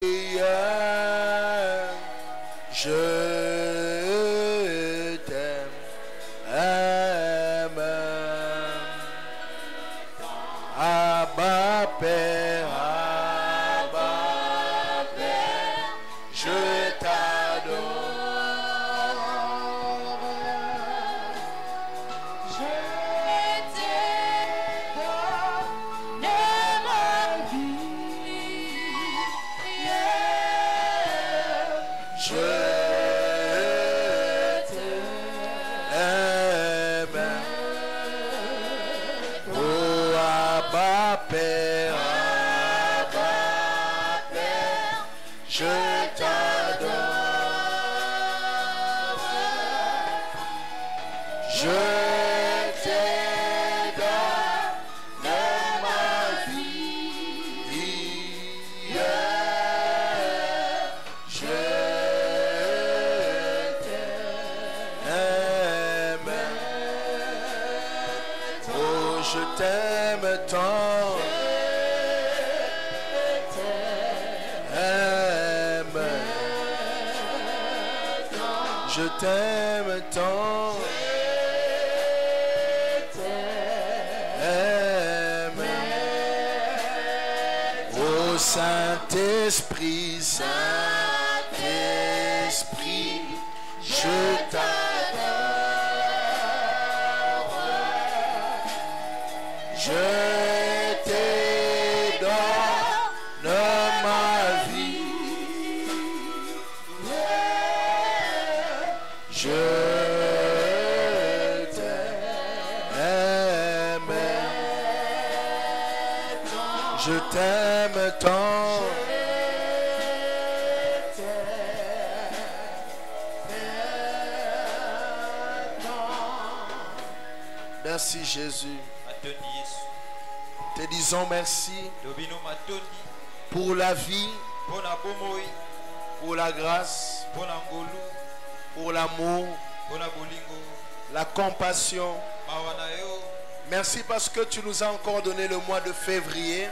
Je t'aime, Abba Père, je t'adore. Je t'ai donné ma vie. Je t'aime, oh Abba Père, je t'adore. Je t'ai donné ma vie. Je t'aime, oh je t'aime tant. Je t'aime tant. Oh Saint-Esprit, Saint-Esprit, je t'adore. Je t'ai donné ma vie. Je t'aime. Je t'aime tant. Merci Jésus. Te disons merci pour la vie, pour la grâce, pour l'amour, la compassion. Merci parce que tu nous as encore donné le mois de février.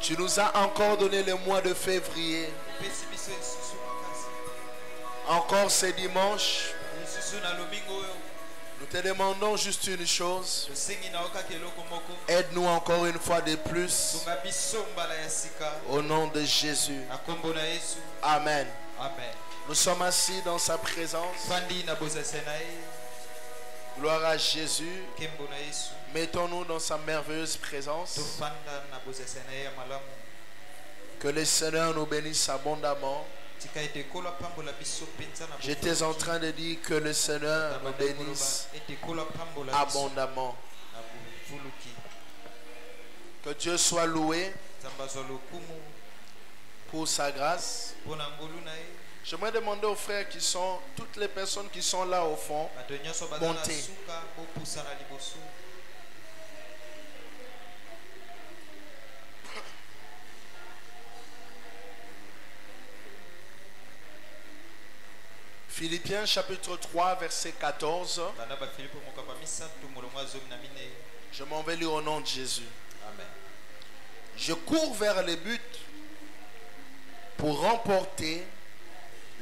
Tu nous as encore donné le mois de février. Encore ce dimanche. Nous te demandons juste une chose. Aide-nous encore une fois de plus. Au nom de Jésus. Amen. Nous sommes assis dans sa présence. Gloire à Jésus. Mettons-nous dans sa merveilleuse présence. Que le Seigneur nous bénisse abondamment. J'étais en train de dire que le Seigneur nous bénisse abondamment. Que Dieu soit loué pour sa grâce. J'aimerais demander aux frères qui sont, toutes les personnes qui sont là au fond, montez. Philippiens chapitre 3 verset 14. Je m'en vais lire au nom de Jésus. Amen. Je cours vers le but pour remporter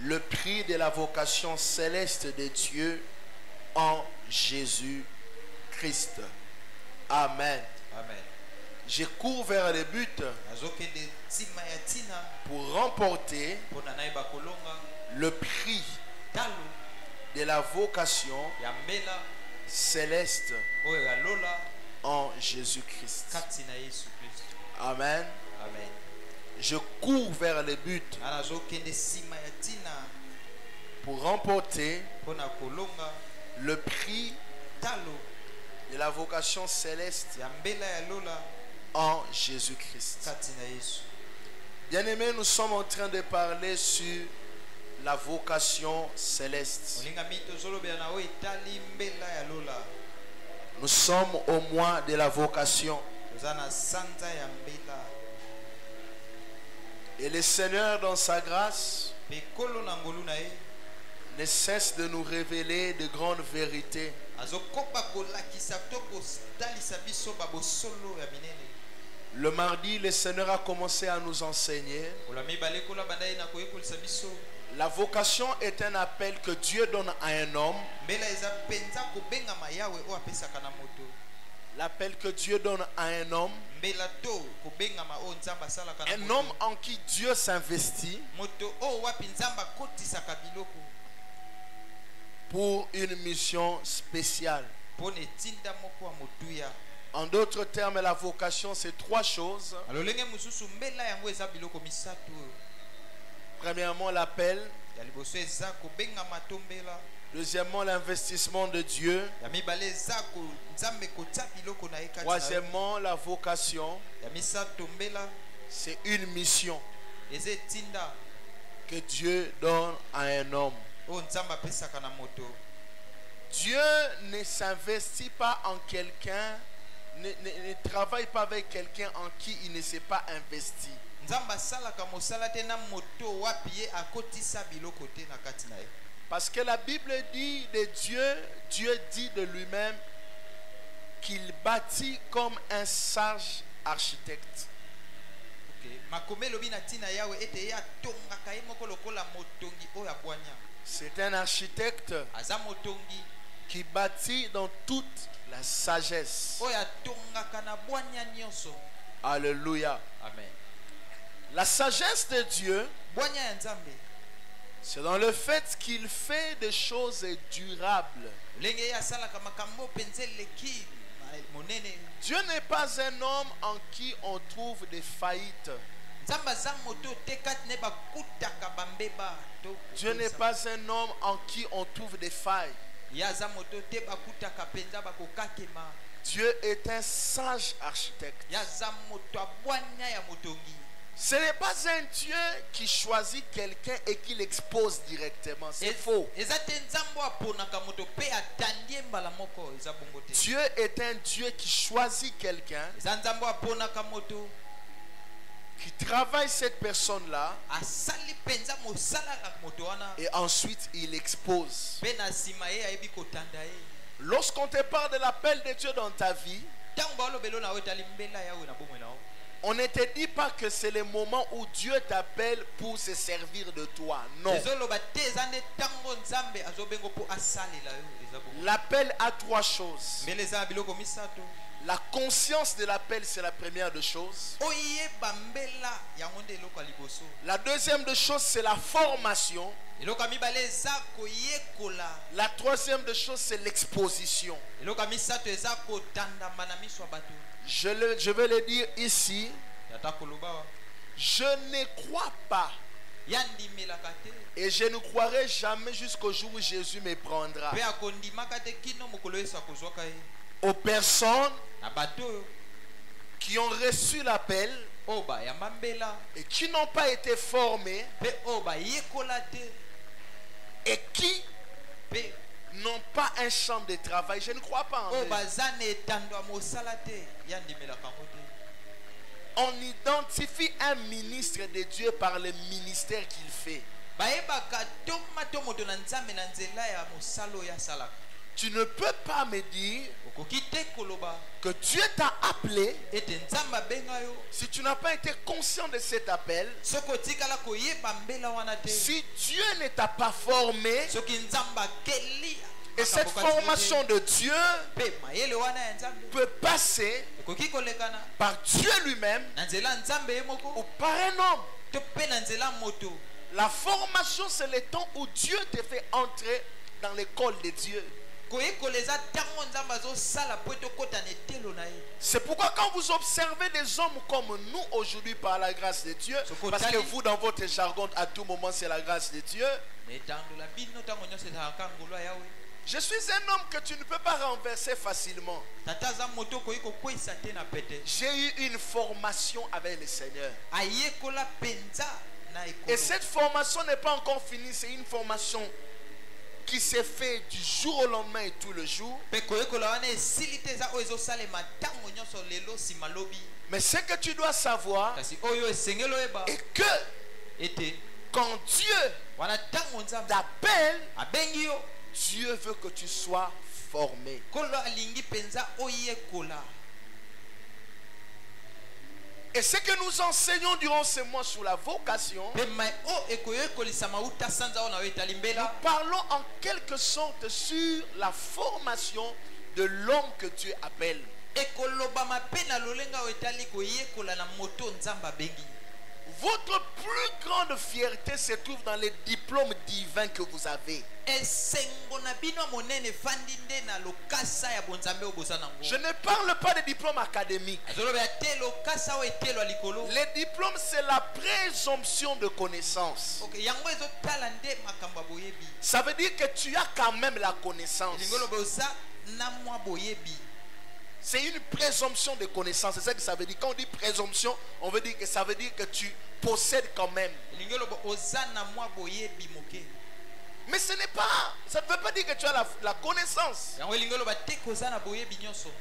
le prix de la vocation céleste de Dieu en Jésus-Christ. Amen. Amen. Je cours vers le but pour remporter le prix de la vocation céleste en Jésus-Christ. Amen. Amen. Je cours vers le but pour remporter le prix de la vocation céleste en Jésus-Christ. Bien-aimés, nous sommes en train de parler sur la vocation céleste. Nous sommes au mois de la vocation. Et le Seigneur, dans sa grâce, ne cesse de nous révéler de grandes Le mardi, le Seigneur a commencé à nous enseigner. La vocation est un appel que Dieu donne à un homme. L'appel que Dieu donne à un homme. Un homme en qui Dieu s'investit pour une mission spéciale. En d'autres termes, la vocation, c'est trois choses. Premièrement, l'appel. Deuxièmement, l'investissement de Dieu. Troisièmement, la vocation. C'est une mission que Dieu donne à un homme. Dieu ne s'investit pas en quelqu'un, ne travaille pas avec quelqu'un en qui il ne s'est pas investi. Parce que la Bible dit de Dieu, Dieu dit de lui-même qu'il bâtit comme un sage architecte. C'est un architecte qui bâtit dans toute la sagesse. Alléluia. Amen. La sagesse de Dieu, c'est dans le fait qu'il fait des choses durables. Dieu n'est pas un homme en qui on trouve des faillites. Dieu n'est pas un homme en qui on trouve des failles. Dieu est un sage architecte. Ce n'est pas un Dieu qui choisit quelqu'un et qui l'expose directement. C'est faux. Dieu est un Dieu qui choisit quelqu'un, qui travaille cette personne-là, et ensuite il expose. Lorsqu'on te parle de l'appel de Dieu dans ta vie, on ne te dit pas que c'est le moment où Dieu t'appelle pour se servir de toi. Non. L'appel a trois choses. La conscience de l'appel, c'est la première des choses. La deuxième des choses, c'est la formation. La troisième des choses, c'est l'exposition. Je vais le dire ici. Je ne crois pas. Et je ne croirai jamais jusqu'au jour où Jésus me prendra. Aux personnes qui ont reçu l'appel et qui n'ont pas été formées et qui n'ont pas un champ de travail. Je ne crois pas en eux. On identifie un ministre de Dieu par le ministère qu'il fait. Tu ne peux pas me dire que Dieu t'a appelé si tu n'as pas été conscient de cet appel. Si Dieu ne t'a pas formé, et cette formation de Dieu peut passer par Dieu lui-même ou par un homme. La formation, c'est le temps où Dieu te fait entrer dans l'école de Dieu. C'est pourquoi quand vous observez des hommes comme nous aujourd'hui par la grâce de Dieu, parce que vous dans votre jargon à tout moment c'est la grâce de Dieu, je suis un homme que tu ne peux pas renverser facilement. J'ai eu une formation avec le Seigneur. Et cette formation n'est pas encore finie, c'est une formation qui s'est fait du jour au lendemain et tout le jour. Mais ce que tu dois savoir est que quand Dieu t'appelle, Dieu veut que tu sois formé. Et ce que nous enseignons durant ce mois sur la vocation, nous parlons en quelque sorte sur la formation de l'homme que Dieu appelle. Votre plus grande fierté se trouve dans les diplômes divins que vous avez. Je ne parle pas des diplômes académiques. Les diplômes, c'est la présomption de connaissance. Ça veut dire que tu as quand même la connaissance. C'est une présomption de connaissance. C'est ça que ça veut dire. Quand on dit présomption, on veut dire que ça veut dire que tu possèdes quand même. Mais ce n'est pas, ça ne veut pas dire que tu as la connaissance. Mais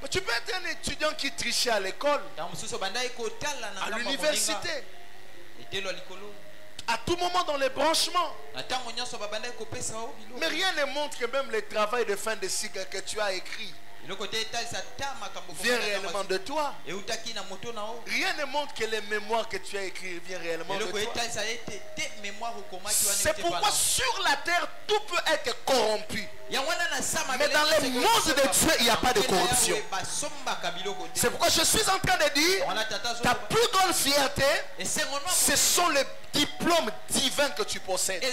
tu peux être un étudiant qui trichait à l'école, à l'université, à tout moment dans les branchements. Mais rien ne montre que même le travail de fin de cycle que tu as écrit vient réellement de toi. Rien ne montre que les mémoires que tu as écrites viennent réellement de toi. C'est pourquoi sur la terre tout peut être corrompu, mais dans les mondes de Dieu il n'y a pas de corruption. C'est pourquoi je suis en train de dire, ta plus grande fierté, ce sont les diplômes divins que tu possèdes.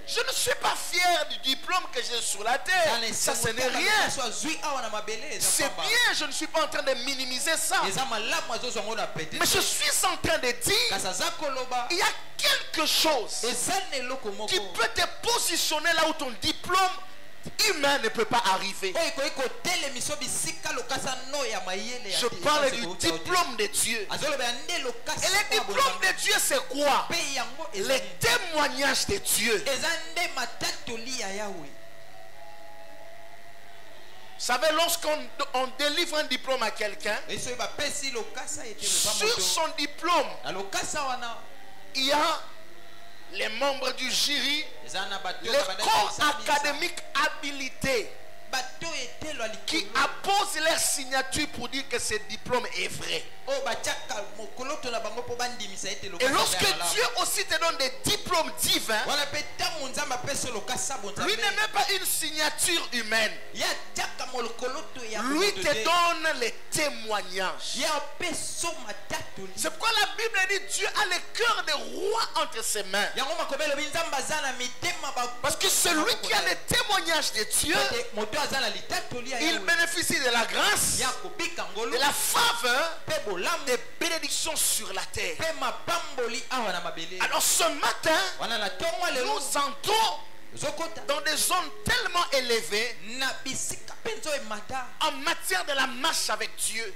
Je ne suis pas fier du diplôme que j'ai sur la terre. Ça, ce n'est rien. C'est bien, je ne suis pas en train de minimiser ça. Mais je suis en train de dire, il y a quelque chose qui peut te positionner là où ton diplôme humain ne peut pas arriver. Je parle du diplôme de Dieu. Et le diplôme de Dieu, c'est quoi? Les témoignages de Dieu. Vous savez, lorsqu'on délivre un diplôme à quelqu'un, sur son diplôme, il y a les membres du jury, les corps académiques habilités qui apposent leur signature pour dire que ce diplôme est vrai. Et lorsque Dieu aussi te donne des diplômes divins, lui ne met pas une signature humaine. Lui te donne les témoignages. C'est pourquoi la Bible dit Dieu a le cœur des rois entre ses mains. Parce que celui qui a les témoignages de Dieu, il bénéficie de la grâce, de la faveur, des bénédictions sur la terre. Alors ce matin, nous entrons dans des zones tellement élevées en matière de la marche avec Dieu.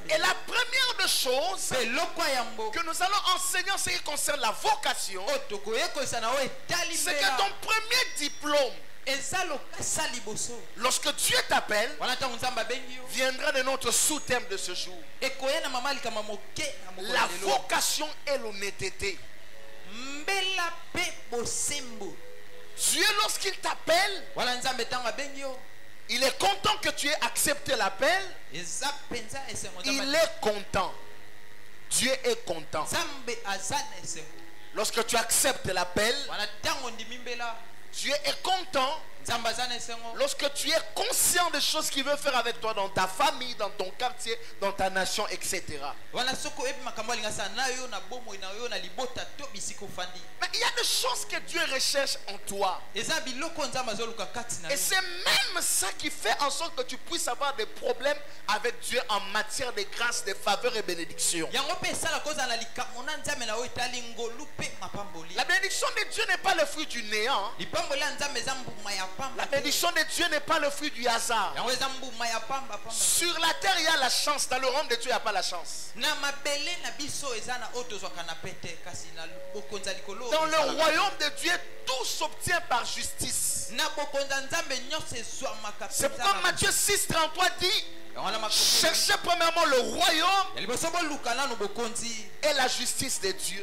Et la première des choses que nous allons enseigner en ce qui concerne la vocation, c'est que ton premier diplôme, lorsque Dieu t'appelle, viendra de notre sous-thème de ce jour. La vocation et l'honnêteté. Dieu, lorsqu'il t'appelle, il est content que tu aies accepté l'appel. Il est content. Dieu est content. Lorsque tu acceptes l'appel, Dieu est content. Lorsque tu es conscient des choses qu'il veut faire avec toi dans ta famille, dans ton quartier, dans ta nation, etc. Mais il y a des choses que Dieu recherche en toi. Et c'est même ça qui fait en sorte que tu puisses avoir des problèmes avec Dieu en matière de grâce, de faveur et bénédiction. La bénédiction de Dieu n'est pas le fruit du néant. La bénédiction de Dieu n'est pas le fruit du hasard. Sur la terre, il y a la chance. Dans le royaume de Dieu, il n'y a pas la chance. Dans le royaume de Dieu, tout s'obtient par justice. C'est pourquoi Matthieu 6,33 dit: cherchez premièrement le royaume et la justice de Dieu.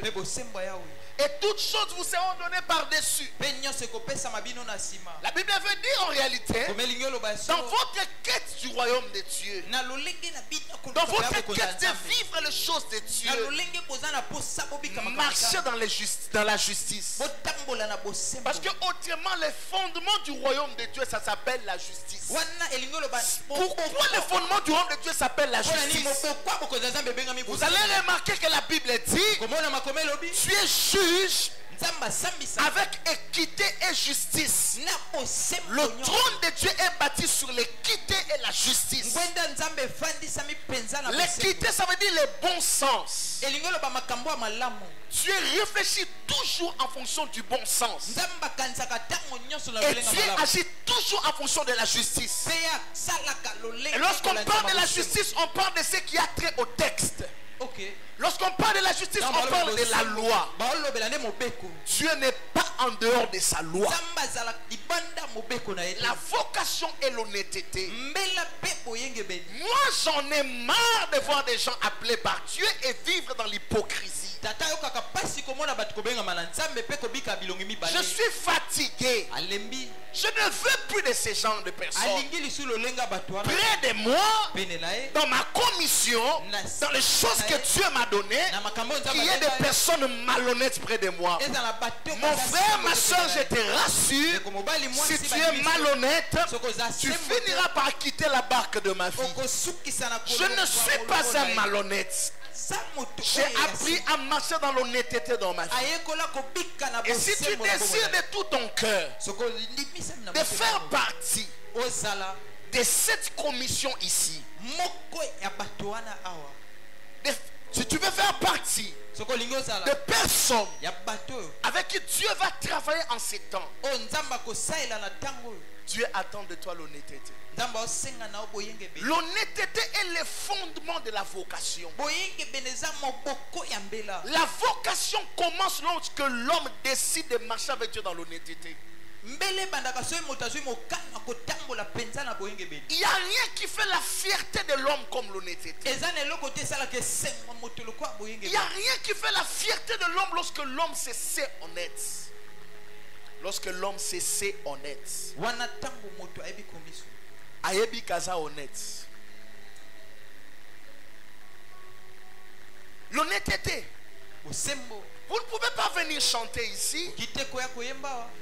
Et toutes choses vous seront données par-dessus. La Bible veut dire en réalité, dans votre quête du royaume de Dieu, dans votre quête de vivre les choses de Dieu, marchez dans la justice. Parce que autrement, les fondements du royaume de Dieu, ça s'appelle la justice. Pourquoi le fondement du royaume de Dieu s'appelle la justice? Vous allez remarquer que la Bible dit, tu es juge avec équité et justice. Le trône de Dieu est bâti sur l'équité et la justice. L'équité, ça veut dire le bon sens. Tu réfléchis toujours en fonction du bon sens. Et Dieu agit toujours en fonction de la justice. Et lorsqu'on parle de la justice, on parle de ce qui a trait au texte. Lorsqu'on parle de la justice, on parle de la loi. Dieu n'est pas en dehors de sa loi. La vocation et l'honnêteté. Moi, j'en ai marre de voir des gens appelés par Dieu et vivre dans l'hypocrisie. Je suis fatigué. Je ne veux plus de ces genres de personnes près de moi, dans ma commission, dans les choses que Dieu m'a données, qu'il y ait des personnes malhonnêtes près de moi. Mon frère, ma soeur, je te rassure, si tu es malhonnête, tu finiras par quitter la barque de ma vie. Je ne suis pas un malhonnête. J'ai appris à marcher dans l'honnêteté dans ma vie. Et si tu désires de tout ton cœur de faire partie de cette commission ici, si tu veux faire partie de personnes avec qui Dieu va travailler en ces temps, Dieu attend de toi l'honnêteté. L'honnêteté est le fondement de la vocation. La vocation commence lorsque l'homme décide de marcher avec Dieu dans l'honnêteté. Il n'y a rien qui fait la fierté de l'homme comme l'honnêteté. Il n'y a rien qui fait la fierté de l'homme lorsque l'homme se sait honnête. Lorsque l'homme se sait honnête. Ayebi kaza honnête. L'honnêteté. Vous ne pouvez pas venir chanter ici,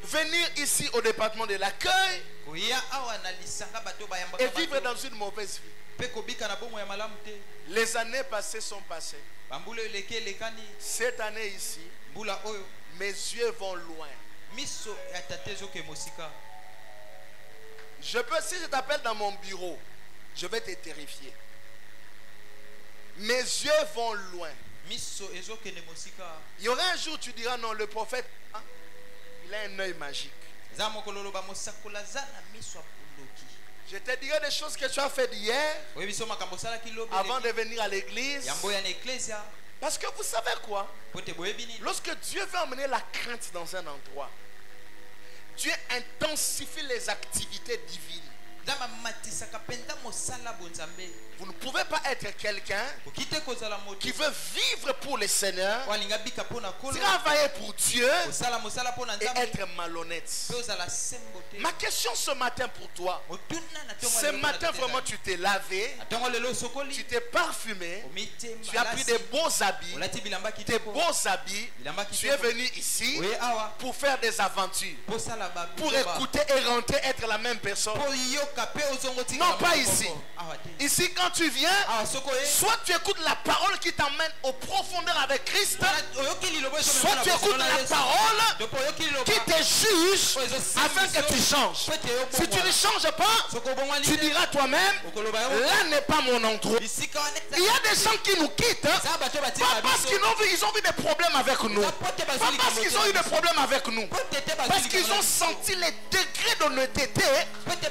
venir ici au département de l'accueil et vivre dans une mauvaise vie. Les années passées sont passées. Cette année ici, mes yeux vont loin. Si je t'appelle dans mon bureau, je vais te terrifier. Mes yeux vont loin. Il y aura un jour où tu diras non, le prophète, hein, il a un œil magique. Je te dirai des choses que tu as faites hier avant de venir à l'église. Parce que vous savez quoi? Lorsque Dieu veut emmener la crainte dans un endroit, Dieu intensifie les activités divines. Vous ne pouvez pas être quelqu'un qui veut vivre pour le Seigneur, travailler pour Dieu et être malhonnête. Ma question ce matin pour toi, ce matin vraiment tu t'es lavé, tu t'es parfumé, tu as pris des beaux habits, tes beaux habits, tu es venu ici pour faire des aventures, pour écouter et rentrer, être la même personne. Non, pas ici. Ici, quand tu viens, soit tu écoutes la parole qui t'emmène aux profondeurs avec Christ, soit tu écoutes la parole qui te juge afin que tu changes. Si tu ne changes pas, tu diras toi-même, là n'est pas mon endroit. Il y a des gens qui nous quittent, pas parce qu'ils ont vu des problèmes avec nous, pas parce qu'ils ont eu des problèmes avec nous, parce qu'ils ont senti les degrés d'honnêteté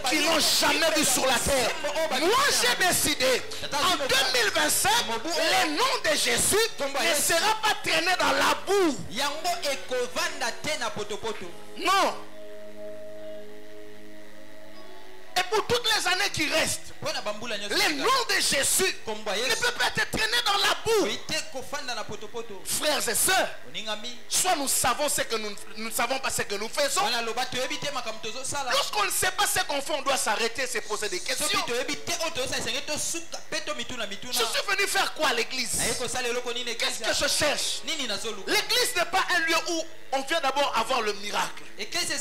qu'ils n'ont jamais vu sur la terre. Moi j'ai décidé en 2025 le nom de Jésus ne sera pas traîné dans la boue. Non. Et pour toutes les années qui restent, le nom de Jésus ne peut pas être traîné dans la boue. Frères et sœurs, soit nous savons ce que nous ne savons pas ce que nous faisons. Lorsqu'on ne sait pas ce qu'on fait, on doit s'arrêter et se poser des questions. Je suis venu faire quoi à l'église? Qu'est-ce que je cherche? L'église n'est pas un lieu où on vient d'abord avoir le miracle. L'église n'est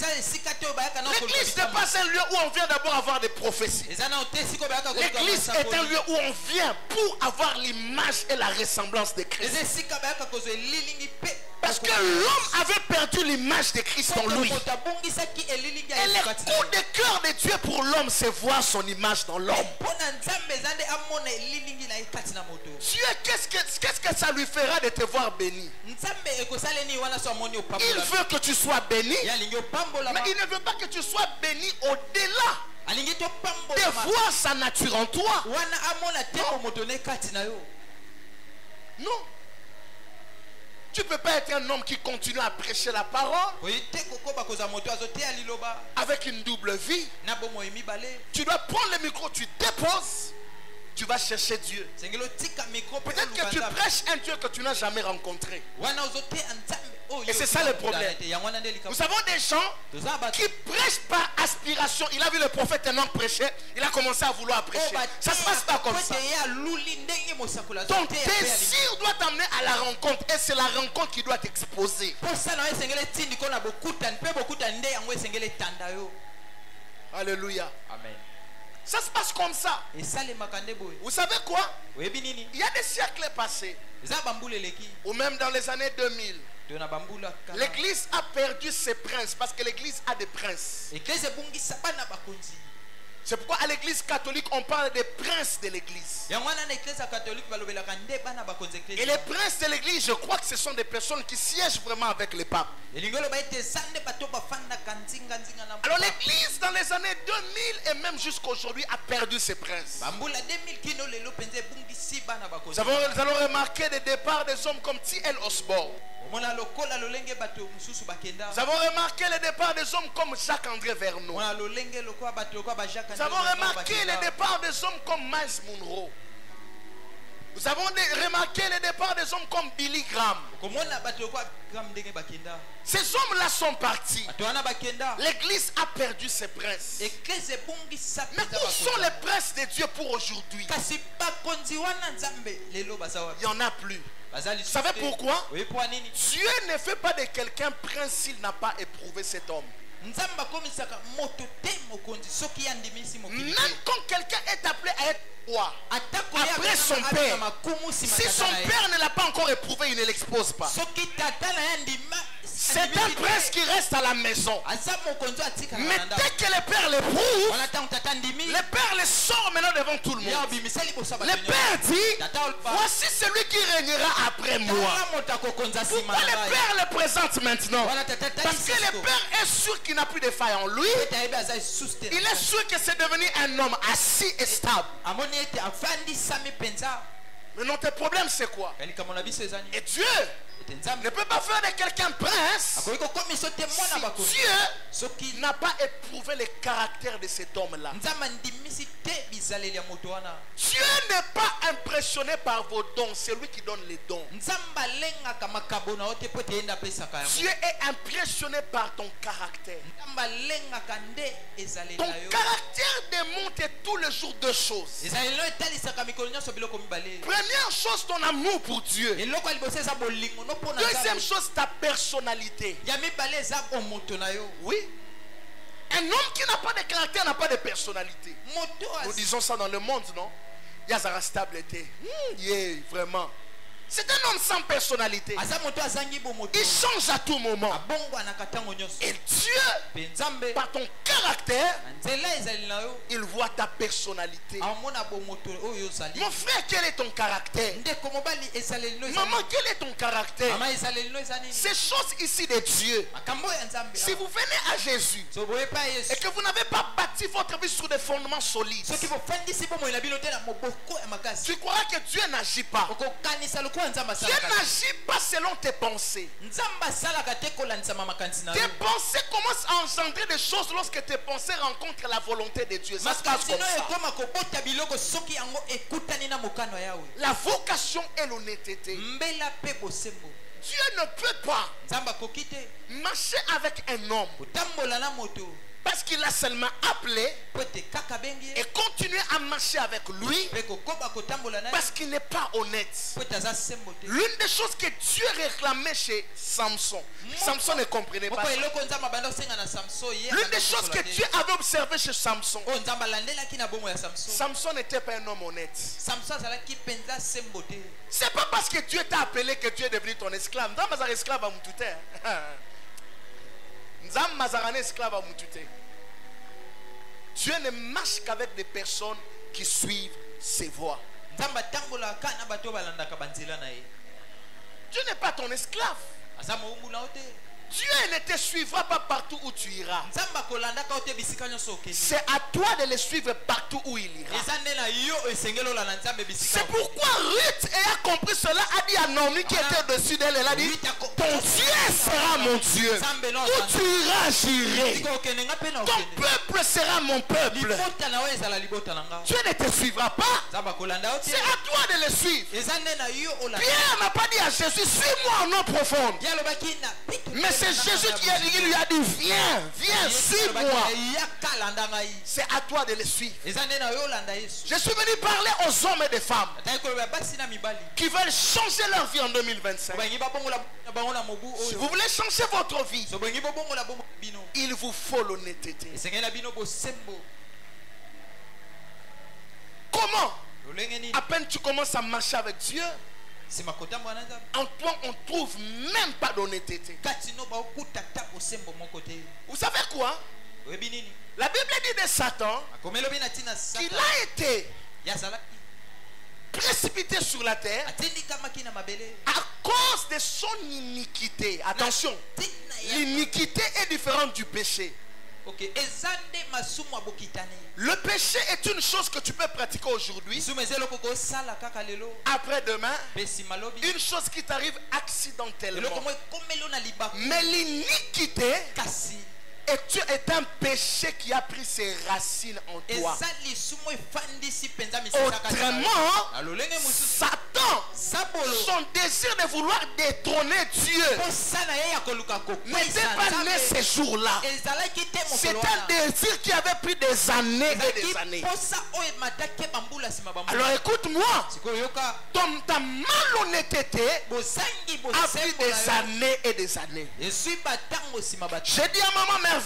pas un lieu où on vient d'abord avoir des prophéties. L'église est un lieu où on vient pour avoir l'image et la ressemblance de Christ. Parce que l'homme avait perdu l'image de Christ en lui. Et le coup de cœur de Dieu pour l'homme, c'est voir son image dans l'homme. Dieu, qu'est-ce que ça lui fera de te voir béni? Il veut que tu sois béni, mais il ne veut pas que tu sois béni au-delà de voir sa nature en toi. Non. Tu ne peux pas être un homme qui continue à prêcher la parole avec une double vie. Tu dois prendre le micro, tu déposes, tu vas chercher Dieu. Peut-être que tu prêches un Dieu que tu n'as jamais rencontré. Et c'est ça le problème. Nous avons des gens qui prêchent par aspiration. Il a vu le prophète Enoch prêcher, il a commencé à vouloir prêcher. Ça ne se passe pas comme ça. Ton désir doit t'amener à la rencontre. Et c'est la rencontre qui doit t'exposer. Alléluia. Amen. Ça se passe comme ça. Vous savez quoi? Il y a des siècles passés, ou même dans les années 2000, l'église a perdu ses princes parce que l'église a des princes. C'est pourquoi à l'église catholique on parle des princes de l'église. Et les princes de l'église, je crois que ce sont des personnes qui siègent vraiment avec les papes. Alors l'église dans les années 2000 et même jusqu'à aujourd'hui a perdu ses princes. Nous allons remarquer des départs des hommes comme T.L. Osborne. Nous avons remarqué le départ des hommes comme Jacques-André Vernon. Nous avons remarqué le départ des hommes comme Miles Monroe. Nous avons remarqué le départ des hommes comme Billy Graham. Ces hommes-là sont partis. L'église a perdu ses princes. Mais où sont les princes de Dieu pour aujourd'hui? Il n'y en a plus. Vous savez pourquoi? Dieu ne fait pas de quelqu'un prince s'il n'a pas éprouvé cet homme. Même quand quelqu'un est appelé à être roi, après son père, si son père ne l'a pas encore éprouvé, il ne l'expose pas. C'est un prince qui reste à la maison. Mais dès que le père l'éprouve, le père le sort maintenant devant tout le monde. Le père dit, voici celui qui régnera après moi. Pourquoi le père le présente maintenant? Parce que le père est sûr qu'il n'a plus de faille en lui. Il est sûr que c'est devenu un homme assis et stable. Mais notre problème c'est quoi? Et Dieu ne peut pas faire de quelqu'un prince si Dieu n'a pas éprouvé le caractère de cet homme-là. Dieu n'est pas impressionné par vos dons, c'est lui qui donne les dons. Dieu est impressionné par ton caractère. Ton caractère démontre tous les jours deux choses. Première chose, ton amour pour Dieu. Deuxième chose, ta personnalité. Oui. Un homme qui n'a pas de caractère n'a pas de personnalité. Nous disons ça dans le monde, non? Yazara stabilité. Vraiment. C'est un homme sans personnalité. Il change à tout moment. Et Dieu, par ton caractère, il voit ta personnalité. Mon frère, quel est ton caractère? Maman, quel est ton caractère? Ces choses ici de Dieu, si vous venez à Jésus et que vous n'avez pas bâti votre vie sur des fondements solides, tu croiras que Dieu n'agit pas. n'agit pas selon tes pensées. Tes pensées commencent à engendrer des choses lorsque tes pensées rencontrent la volonté de Dieu. Ça se passe comme ça. La vocation et l'honnêteté. Dieu ne peut pas marcher avec un homme parce qu'il a seulement appelé et continuer à marcher avec lui parce qu'il n'est pas honnête. L'une des choses que Dieu réclamait chez Samson, Samson ne comprenait pas ça. L'une des choses que Dieu avait observé chez Samson, Samson n'était pas un homme honnête. C'est pas parce que Dieu t'a appelé que Dieu est devenu ton esclave. Dieu ne marche qu'avec des personnes qui suivent ses voies. Dieu n'est pas ton esclave. Dieu ne te suivra pas partout où tu iras. C'est à toi de le suivre partout où il ira. C'est pourquoi Ruth ayant compris cela a dit à Naomi qui était au-dessus d'elle, elle a dit, ton Dieu sera mon Dieu. Où tu iras, j'irai. Ton peuple sera mon peuple. Dieu ne te suivra pas. C'est à toi de le suivre. Pierre n'a pas dit à Jésus, suis-moi en eau profonde. Mais c'est Jésus qui lui a dit, viens, viens, suis-moi. C'est à toi de le suivre. Je suis venu parler aux hommes et des femmes qui veulent changer leur vie en 2025. Si vous voulez changer votre vie, il vous faut l'honnêteté. Comment? À peine tu commences à marcher avec Dieu, en toi on trouve même pas d'honnêteté. Vous savez quoi? La Bible dit de Satan qu'il a été précipité sur la terre à cause de son iniquité. Attention, l'iniquité est différente du péché. Le péché est une chose que tu peux pratiquer aujourd'hui, après-demain, une chose qui t'arrive accidentellement. Mais l'iniquité est un péché qui a pris ses racines en toi. Autrement, Satan, son désir de vouloir détrôner Dieu n'était pas né ces jours-là. C'est un désir qui avait pris des années et des années. Alors écoute-moi, ta malhonnêteté a pris des années et des années. J'ai dit à maman merveille,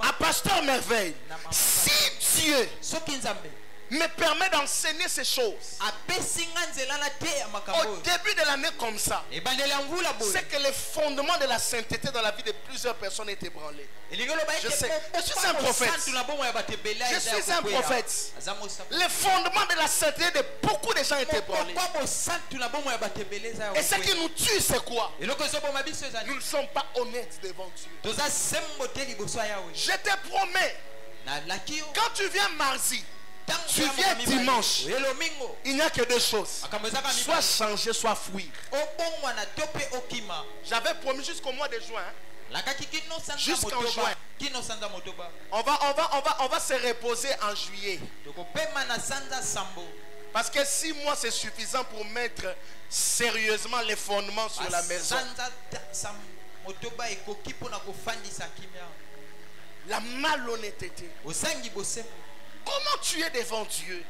à pasteur merveille, si Dieu me permet d'enseigner ces choses au début de l'année comme ça, c'est que les fondements de la sainteté dans la vie de plusieurs personnes étaient ébranlés. Je sais, je suis un prophète. Je suis un prophète. Les fondements de la sainteté de beaucoup de gens étaient ébranlés. Et ce qui nous tue, c'est quoi? Nous ne sommes pas honnêtes devant Dieu. Je te promets, quand tu viens mardi, tu viens dimanche, il n'y a que deux choses: soit changer, soit fuir. J'avais promis jusqu'au mois de juin, jusqu'en juin, on va se reposer en juillet. Parce que 6 mois c'est suffisant pour mettre sérieusement les fondements sur la maison. La malhonnêteté. Comment tu es devant Dieu?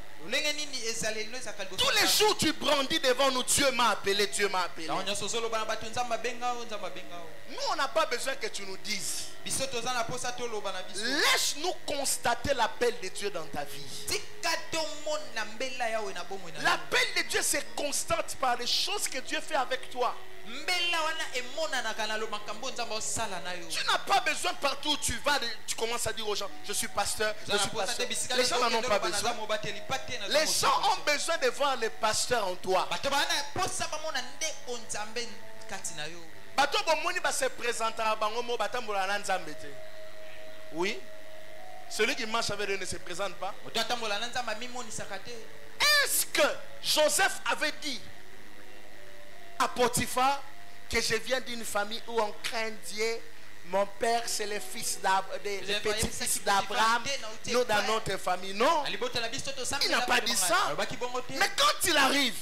Tous les jours tu brandis devant nous, Dieu m'a appelé, Dieu m'a appelé. Nous on n'a pas besoin que tu nous dises. Laisse-nous constater l'appel de Dieu dans ta vie. L'appel de Dieu se constate par les choses que Dieu fait avec toi. Tu n'as pas besoin partout où tu vas, tu commences à dire aux gens, je suis pasteur, je suis pasteur. Les gens n'en ont pas besoin. Les gens ont besoin de voir le pasteur en toi. Oui. Celui qui marche avec Dieu ne se présente pas. Est-ce que Joseph avait dit à Potiphar que je viens d'une famille où on craint Dieu. Mon père, c'est le fils le petit-fils d'Abraham. Nous, dans notre famille. Non. Il n'a pas dit ça. Mais quand il arrive,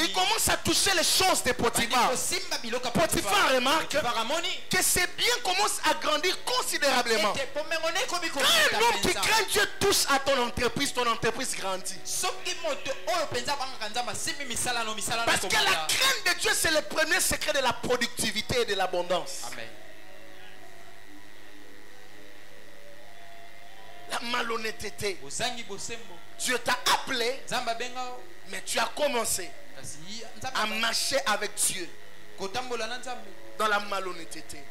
il commence à toucher les choses de Potiphar. Potiphar remarque que ses biens commencent à grandir considérablement. Quand un homme qui craint Dieu touche à ton entreprise grandit. Parce que la crainte de Dieu, c'est le premier secret de la productivité et de l'abondance. Amen. La malhonnêteté. Dieu t'a appelé, mais tu as commencé à marcher avec Dieu dans la malhonnêteté.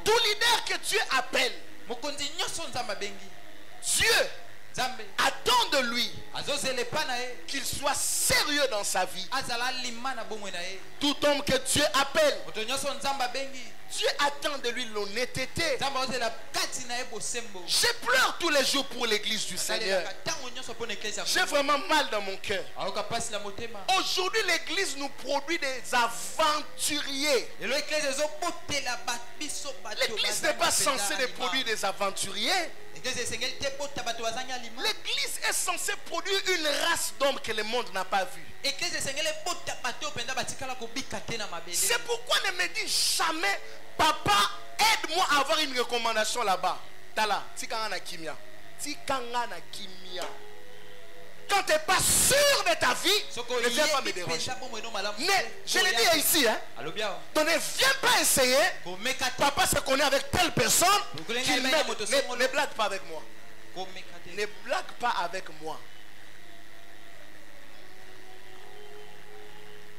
Tout leader que Dieu appelle, Dieu attend de lui qu'il soit sérieux dans sa vie. Tout homme que Dieu appelle, Dieu attend de lui l'honnêteté. Je pleure tous les jours pour l'église du Seigneur. J'ai vraiment mal dans mon cœur. Aujourd'hui, l'église nous produit des aventuriers. L'église n'est pas censée de produire des aventuriers. L'église est censée produire une race d'hommes que le monde n'a pas vue. C'est pourquoi ne me dis jamais, papa, aide-moi à avoir une recommandation là-bas. Tala, tikangana kimia. Tikangana kimia. Quand tu n'es pas sûr de ta vie, ne viens pas me déranger. Mais je l'ai dit ici, hein. Donc ne viens pas essayer. Papa se connaît avec telle personne. Ne blague pas avec moi. Ne blague pas avec moi.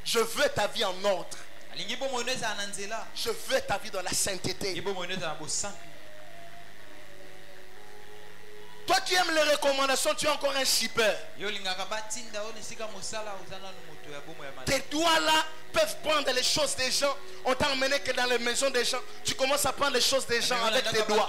Je veux ta vie en ordre. Je veux ta vie dans la sainteté. Toi qui aimes les recommandations, tu es encore un shipper. Tes doigts là peuvent prendre les choses des gens. On t'a emmené que dans les maisons des gens. Tu commences à prendre les choses des gens avec tes doigts.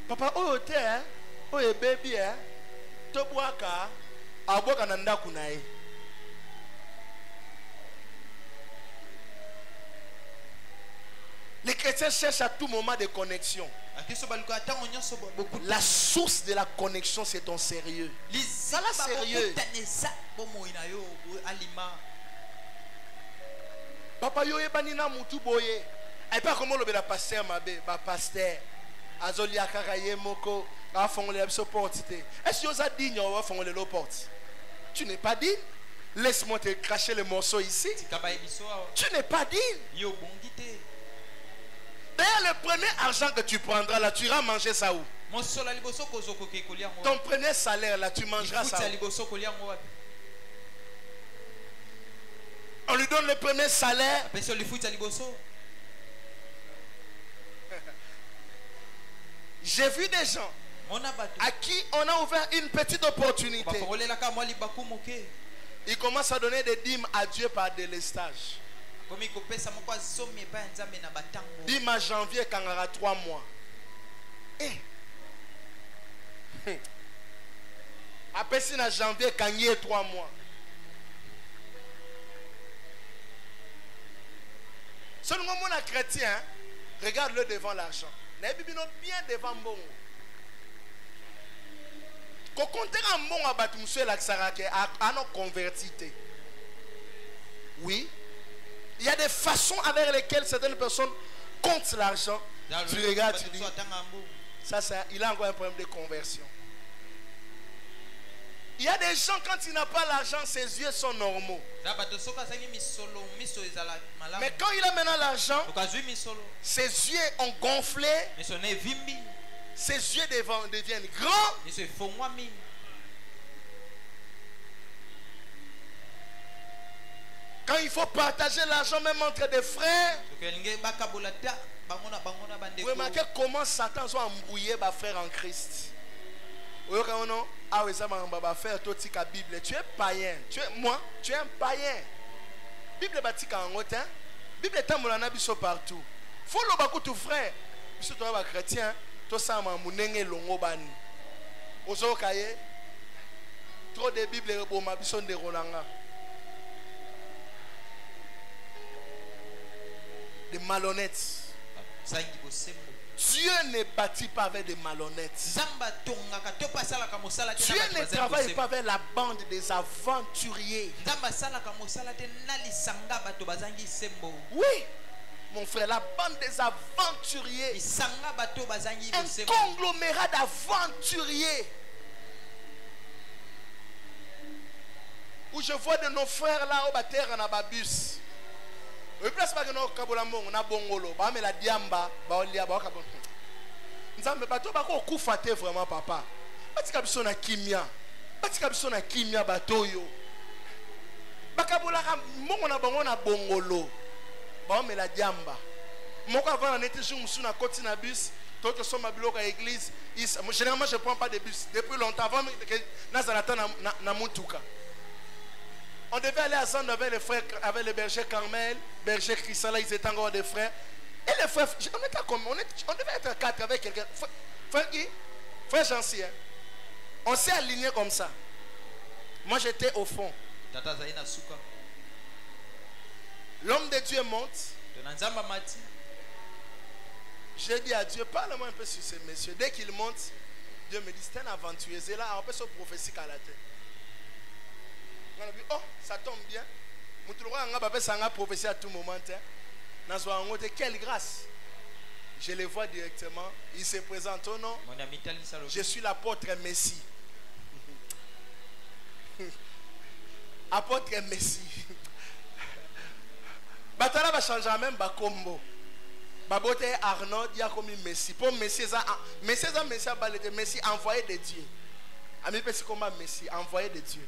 Papa, oh te, oh baby, tobuaka, aboka nanda kunae. Les chrétiens cherchent à tout moment des connexions. La source de la connexion, c'est ton sérieux. Ça la sérieux. Papa yo ebanina mutu boye. Ay pas comment le pasteur mabe, ba pasteur. Azoli akaraye moko, a fongole biso porte. Est-ce que vous avez dit on va fongole le porte? Tu n'es pas digne. Laisse-moi te cracher le morceau ici. Tu n'es pas digne. D'ailleurs, le premier argent que tu prendras là, tu iras manger ça où? Ton premier salaire là, tu mangeras ça où? On lui donne le premier salaire. J'ai vu des gens à qui on a ouvert une petite opportunité. Ils commencent à donner des dîmes à Dieu par délestage. Dîmes à janvier quand on aura 3 mois. Après si à janvier quand il y a 3 mois. Seulement mon chrétien, regarde-le devant l'argent. Bien devant bon. Quand on est en bon à battre monsieur l'axarake à nos convertis. Oui. Il y a des façons avec lesquelles certaines personnes comptent l'argent. Tu regardes, tu dis, ça, il a encore un problème de conversion. Il y a des gens, quand il n'a pas l'argent, ses yeux sont normaux. Mais quand il a maintenant l'argent, ses yeux ont gonflé. Ses yeux deviennent grands. Quand il faut partager l'argent même entre des frères, vous remarquez comment Satan soit embrouillé par frère en Christ. Tu es païen. Tu es un païen. Bible batika en Bible est partout. faut le bakou tout frère. Biso to ba chrétien, to sama munenge longo bani. Ozo kaye. Trop de Bible reboma biso de rolanga. Des malhonnêtes. Dieu ne bâtit pas avec des malhonnêtes. Dieu ne travaille pas avec la bande des aventuriers. Oui, mon frère, la bande des aventuriers. Un conglomérat d'aventuriers. Où je vois de nos frères là au bâtiment en ababus. Oui, place pas que nous kabolamong na bongolo, ba me la diamba, ba olia ba kabon. Nzambe bato ba ko kufate vraiment papa. Batika biso na kimia. Batika biso na kimia bato yo. Bakabola ka mongo na bango na bongolo. Ba me la diamba. Moko avant on était sur musuna koti na bus, toto soma biloko à église. Généralement je prends pas de bus depuis longtemps avant que nazalata na mutuka. On devait aller à Zande avec les frères, avec les bergers Carmel, bergers Christian, là ils étaient encore des frères. Et les frères, on devait être quatre avec quelqu'un. Frère qui? Frère Jancy. On s'est aligné comme ça. Moi j'étais au fond. L'homme de Dieu monte. J'ai dit à Dieu, parle-moi un peu sur ces messieurs. Dès qu'il monte, Dieu me dit, c'est un aventurier. C'est là, on peut se prophétie à la tête. On a dit, oh, ça tombe bien. Ça a prophétie à tout moment. Quelle grâce. Je les vois directement. Ils se présentent au nom. Je suis l'apôtre Messie. Apôtre Messie. Batala va changer même Bakombo. Babote Arnaud, il y a comme Messie. Pour Messie, Messie envoyé de Dieu. Ami Pessi comme Messie, envoyé de Dieu.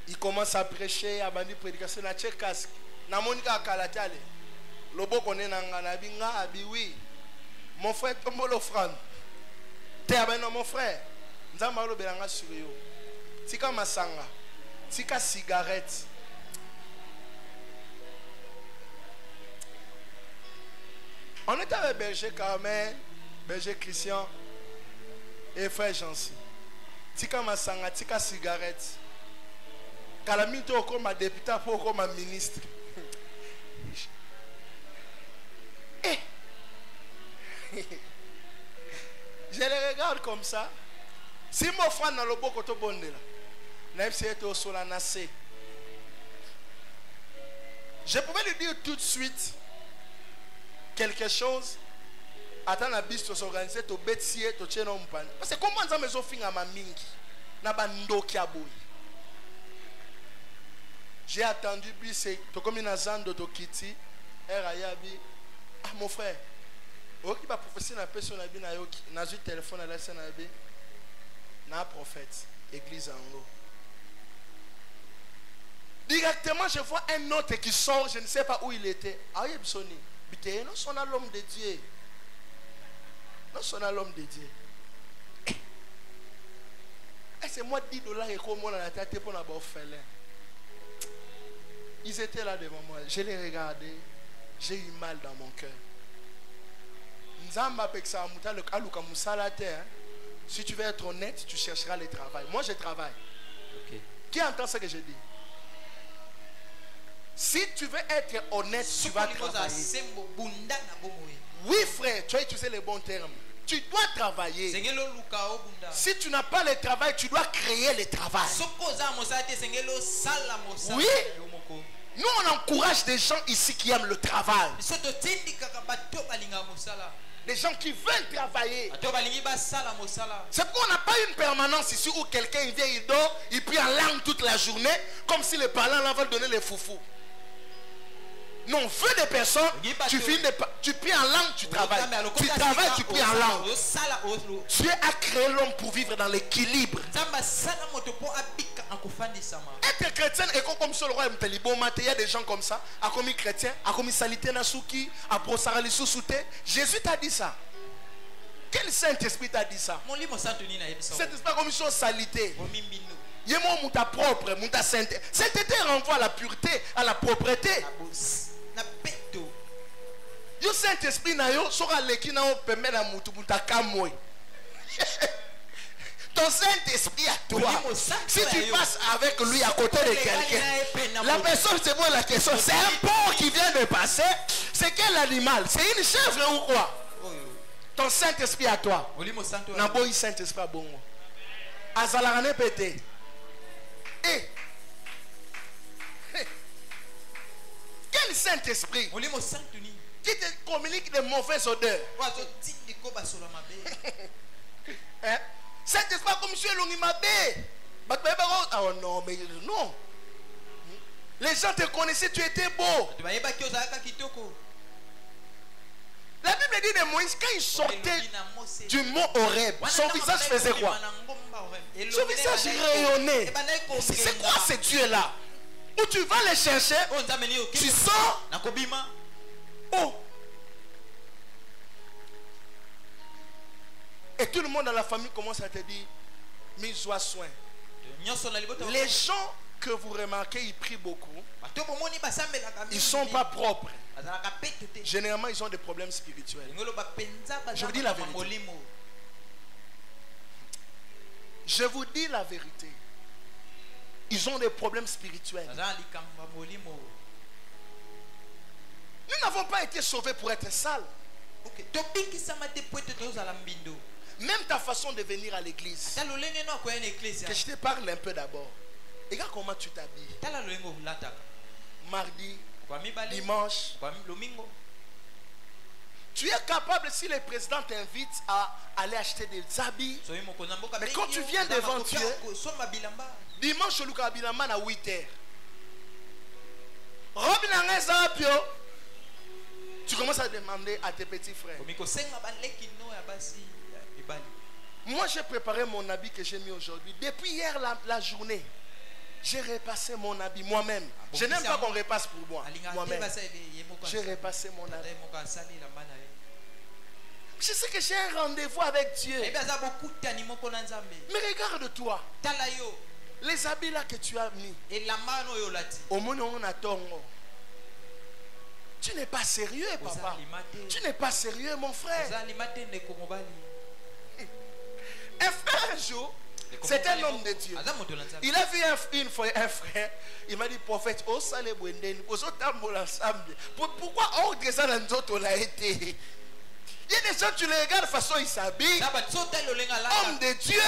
Il commence à prêcher, à bandi prédication na casque. Na monika kalatale. Lobo koné nanga binga abi oui. Mon frère tombe l'offrande. Te abeno mon frère. Nzamba lo belanga sur yo. Tika masanga. Tika cigarette. On était avec berger Carmel, berger Christian et frère Jancy. Tika masanga, tika cigarette. Calamito comme un député pour comme un ministre. Je les regarde comme ça. Si mon frère n'a le beau côté bon là, je pouvais lui dire tout de suite quelque chose. Attends la bise s'organiser, to bêtier, to tcheno mpan. Parce que comment ça me zofing à ma mingi, na bando kiaboui. J'ai attendu, puis c'est comme une azando de Kiti, Erayabi. Ah, mon frère, ok, va prophétie na personne abi na yoki, na ju téléphone à la scène abi, na prophète, église en haut. Directement, je vois un autre qui sort, je ne sais pas où il était. Ah, il est sonné. Bité, non, son l'homme de Dieu. Non, son l'homme de Dieu. Et c'est moi $10 et comme on a la tête pour la orphelin. Ils étaient là devant moi. Je les regardais. J'ai eu mal dans mon cœur. Si tu veux être honnête, tu chercheras le travail. Moi, je travaille. Okay. Qui entend ce que je dis? Si tu veux être honnête, tu vas travailler. Oui, frère, tu as utilisé les bons termes. Tu dois travailler. Si tu n'as pas le travail, tu dois créer le travail. Oui. Nous, on encourage des gens ici qui aiment le travail. Des gens qui veulent travailler. C'est pourquoi on n'a pas une permanence ici où quelqu'un vient, il dort, il prie en langue toute la journée, comme si les parlants là veulent donner les foufous. Non, on veut des personnes, tu pries en langue, tu travailles. Tu travailles, tu pries en langue. Dieu a créé l'homme pour vivre dans l'équilibre. Être chrétien est comme ce roi il y a des gens comme ça, à commis chrétien, à commis salité nasuki, à prosarali sousouté. Jésus t'a dit ça. Quel Saint-Esprit t'a dit ça? Saint-Esprit comme une salité. Il y a mon ta propre, mon ta sainteté. Sainteté renvoie à la pureté, à la propreté. Saint-Esprit na yo sera leki na opembe na mutu mutaka moy. Ton Saint-Esprit à toi. Si tu passes avec lui à côté de quelqu'un, la personne se pose la question, c'est un porc qui vient de passer? C'est quel animal? C'est une chèvre ou quoi? Ton Saint-Esprit à toi. Naboyi Saint-Esprit à bongo. Azalarane pété. Eh. Quel Saint-Esprit qui te communique de mauvaises odeurs? Hein? Saint-Esprit comme monsieur Longimabé. Oh non, mais non. Les gens te connaissaient, tu étais beau. La Bible dit de Moïse, quand il sortait du mont Horeb, son visage faisait quoi? Son visage rayonnait. C'est quoi ces dieux-là? Où tu vas les chercher, tu sors. Oh. Et tout le monde dans la famille commence à te dire, mais sois soin. Les gens que vous remarquez, ils prient beaucoup. Ils ne sont pas propres. Généralement, ils ont des problèmes spirituels. Je vous dis la vérité. Je vous dis la vérité. Ils ont des problèmes spirituels. Nous n'avons pas été sauvés pour être sales. Même ta façon de venir à l'église. Que je te parle un peu d'abord. Regarde comment tu t'habilles. Mardi, dimanche. Tu es capable, si le président t'invite à aller acheter des habits. Mais quand tu viens devant Dieu, dimanche, à 8 h. Tu commences à demander à tes petits frères. Moi, j'ai préparé mon habit que j'ai mis aujourd'hui. Depuis hier, la journée, j'ai repassé mon habit moi-même. Je n'aime pas qu'on repasse pour moi. Moi-même. J'ai repassé mon habit. Je sais que j'ai un rendez-vous avec Dieu. Mais regarde-toi. Les habits là que tu as mis. Au moment où on a tongo. Tu n'es pas sérieux, papa. Tu n'es pas sérieux, mon frère. Un frère un jour, c'est un homme de Dieu. Il a vu un frère. Il m'a dit, prophète, pourquoi ordre ça dans d'autres l'a été? Il y a des gens, tu les regardes de façon, ils s'habillent. Homme de Dieu.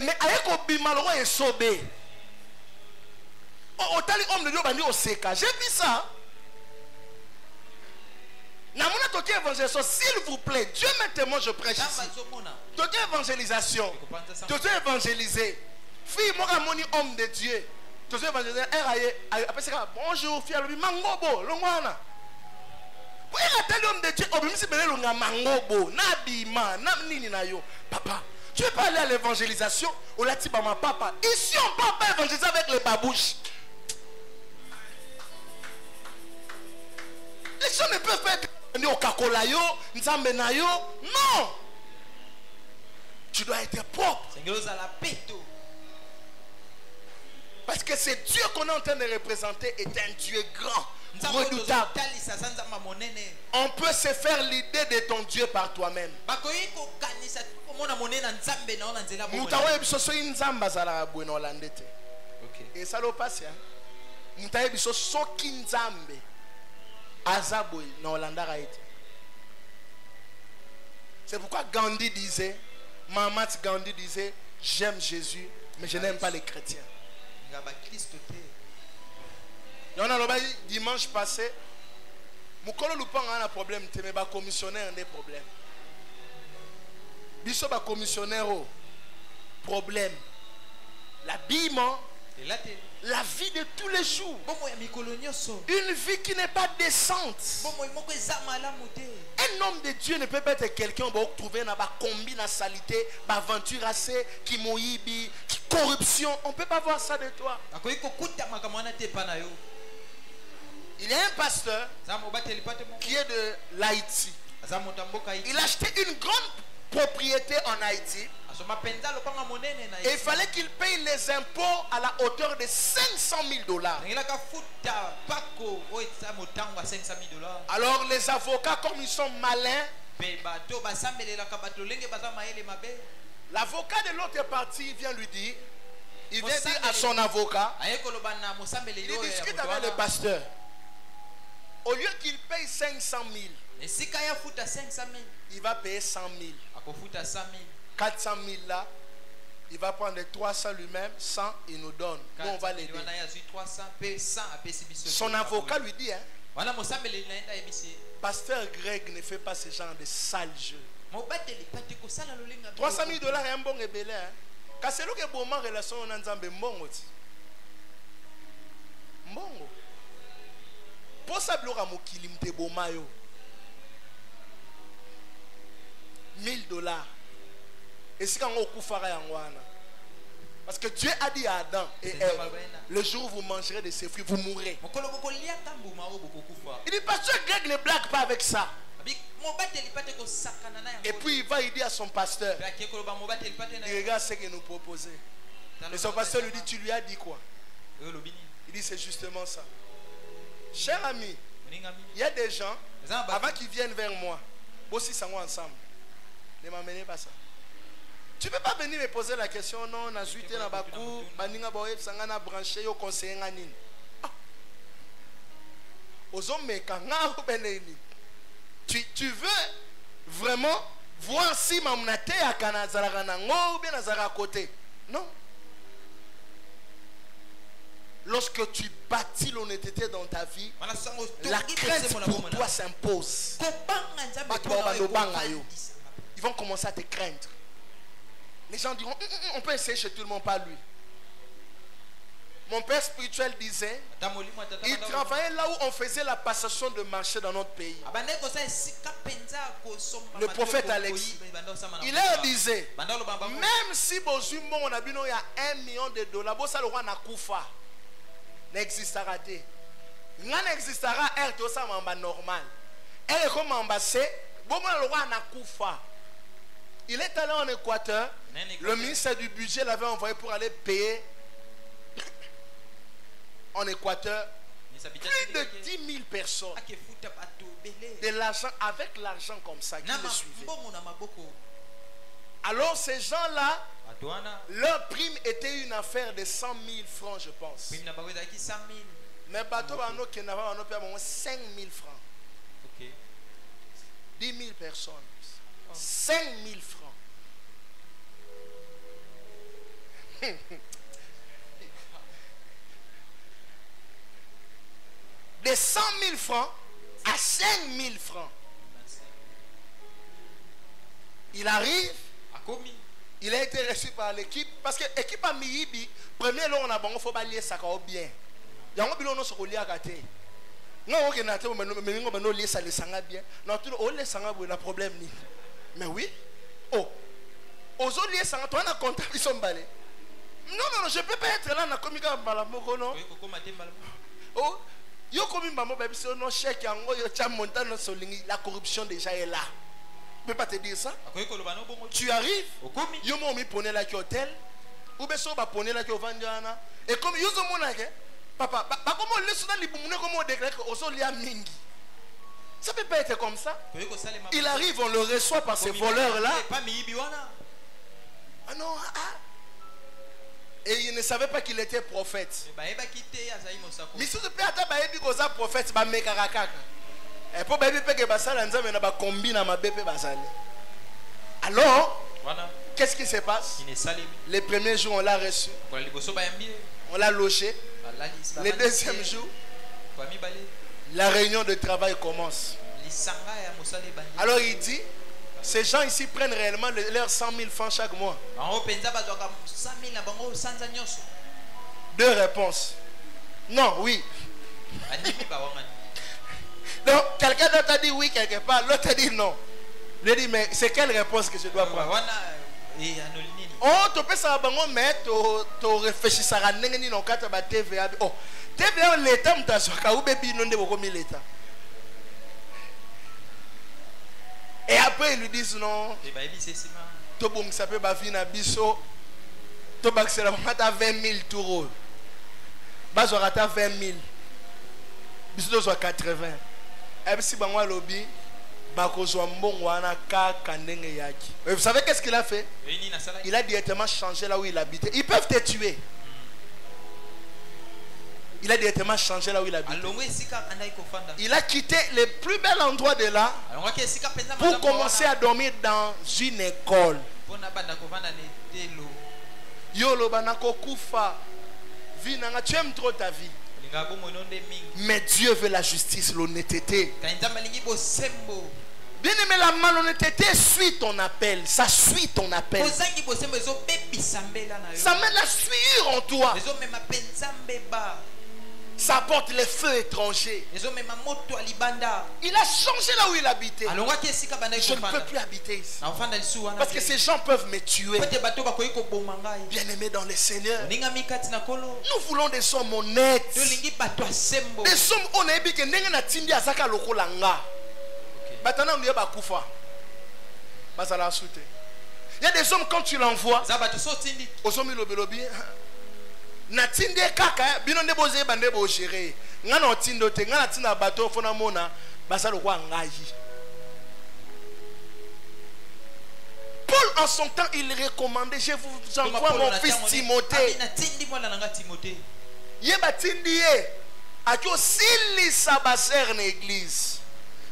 Mais avec Obimaloro et Sobé. Homme de Dieu, j'ai vu ça. S'il vous plaît, Dieu me témoigne, je prêche ici. Toute évangélisation. Toute évangéliser. Fille, moi, mon homme de Dieu. Toute évangélisation. Bonjour, fille, mangobo, l'ongwana. Oui, l'homme de Dieu, papa, tu veux pas aller à l'évangélisation? On l'a dit, maman, papa. Ici, on ne peut pas évangéliser avec les babouches. Les gens ne peuvent pas être au kakolayo, nzambenayo. Non. Tu dois être propre. Parce que ce Dieu qu'on est en train de représenter est un Dieu grand, redoutable. On peut se faire l'idée de ton Dieu par toi-même. Et ça le passe. C'est pourquoi Gandhi disait, Mahatma Gandhi disait, j'aime Jésus, mais je n'aime pas les chrétiens. On a dimanche passé, Moukolo Lupang a un problème, mais le commissionnaire a des problèmes. Biso ba commissionnaire problème. L'habillement, la vie de tous les jours. Une vie qui n'est pas décente. Un homme de Dieu ne peut pas être quelqu'un qui va trouver dans la combi, dans la saleté, dans l'aventure assez, qui moïbi, qui corruption. On ne peut pas voir ça de toi. Il y a un pasteur qui est de l'Haïti. Il a acheté une grande propriété en Haïti. Et il fallait qu'il paye les impôts à la hauteur de 500 000 $. Alors les avocats, comme ils sont malins, l'avocat de l'autre partie vient lui dire, il vient dire à son avocat, il discute avec le pasteur. Au lieu qu'il paye 500 000, il va payer 100 000. 400 000 là, il va prendre 300 lui-même, 100 il nous donne. Nous on va l'aider. Son avocat lui dit, hein, pasteur Greg ne fait pas ce genre de sale jeu. 300 000 $ est un bon ébélé. Car c'est là que bon relation on a nzambe mbongo. Mbongo. Pour ça bloquer mokili mte bomayo. 1000 $. Et si quand on koufara yangwana. Parce que Dieu a dit à Adam et Ève, le jour où vous mangerez de ces fruits, vous mourrez. Il dit, pasteur Greg ne blague pas avec ça. Et puis il va, il dit à son pasteur, il regarde ce qu'il nous proposait. Et son pasteur lui dit, tu lui as dit quoi? Il dit, c'est justement ça. Cher ami, il y a des gens, avant qu'ils viennent vers moi, aussi ça ensemble. Ne m'amenez pas ça. Tu ne peux pas venir me poser la question, non, on a joué dans Bakou, Baninga Boye, Sangana branché, au conseil Nganin. Aux hommes, mais quand tu veux vraiment voir si Mamnate à Kanazaraganango ou bien Nazara à côté. Non. Lorsque tu bâtis l'honnêteté dans ta vie, la crainte pour toi s'impose. Ils vont commencer à te craindre. Les gens diront, on peut essayer chez tout le monde, pas lui. Mon père spirituel disait, il travaillait là où on faisait la passation de marché dans notre pays. Le prophète Alexis, il leur disait, même si on a il y a $1 million, ça le roi n'a koufa. N'existera pas. Il n'existera pas normal. Elle est comme ambassade, le roi n'a koufa. Il est allé en Équateur. Le ministère du budget l'avait envoyé pour aller payer en Équateur plus de 10 000 personnes. De l'argent, avec l'argent comme ça qui le suivait. Alors ces gens-là, leur prime était une affaire de 100 000 francs, je pense. Mais bateau qui n'avait pas 5 000 francs. 10 000 personnes. 5 000 francs. De 100 000 francs à 5 000 francs. Il arrive, il a été reçu par l'équipe, parce que l'équipe a mis, premier lot on a bon, il faut balayer ça bien. Il y a un bilan sur le lit à côté. Non, on a un lié ça les sanga bien. Non, tout le sanga le problème ni. Mais oui. Oh. Aux autres liés sanga, toi on a compté ils sont balés. Non, je ne peux pas être là dans le Balamoko, non. Oh, yo comme maman baby c'est non chèque yango yo tcha montagne solingi la corruption déjà est là. Je peux pas te dire ça. Tu arrives, yo mo mi pone la ki hôtel, ou be so ba pone la ki vandiana. Et comme yo zo mona ke papa, ba comment le soudan libumune comme on déclare que ozo lia mingi. Ça peut pas être comme ça. Il arrive, on le reçoit par ces voleurs là. Ah non, et il ne savait pas qu'il était prophète. Mais si tu peux être prophète, alors, qu'est-ce qui se passe? Les premiers jours, on l'a reçu. On l'a logé. Les deuxièmes jours, la réunion de travail commence. Alors il dit, ces gens ici prennent réellement leurs 100 000 francs chaque mois. Deux réponses. Non, oui. Donc, quelqu'un d'autre a dit oui quelque part, l'autre a dit non. Il a dit, mais c'est quelle réponse que je dois prendre? Oh, tu peux savoir, mais tu réfléchis à la TVA. Oh, TVA, l'État, tu as dit, l'État. Et à après ils lui disent non. To bon ça peut ba fi na biso. To ba c'est la mata 20 000 tours. Ba zo rata 20 000. Biso zo 80. Et puis si bango lobby ba ko zo mbongo wana ka kandenge yaki. Et vous savez qu'est-ce qu'il a fait? Il a directement changé là où il habitait. Ils peuvent te tuer. Il a directement changé là où il habitait. Il a quitté le plus bel endroit de là pour commencer à dormir dans une école. Yolo banako kufa. Tu aimes trop ta vie. Mais Dieu veut la justice, l'honnêteté. Bien aimé, la malhonnêteté suit ton appel. Ça suit ton appel. Ça met la sueur en toi. Ça apporte les feux étrangers. Il a changé là où il habitait. Je ne peux plus habiter ici. Parce que ces gens peuvent me tuer. Bien aimé dans le Seigneur, nous voulons des hommes honnêtes. Des hommes honnêtes. Il y a des hommes, quand tu l'envoies, natinde kaka bino nde boze bande bo gérer ngana otindo te ngana tina bateau fona mona basalo kwa ngaji. Paul en son temps il recommandait, je vous envoie mon fils Timothée. Yeba tindie akio sili sabaser na église.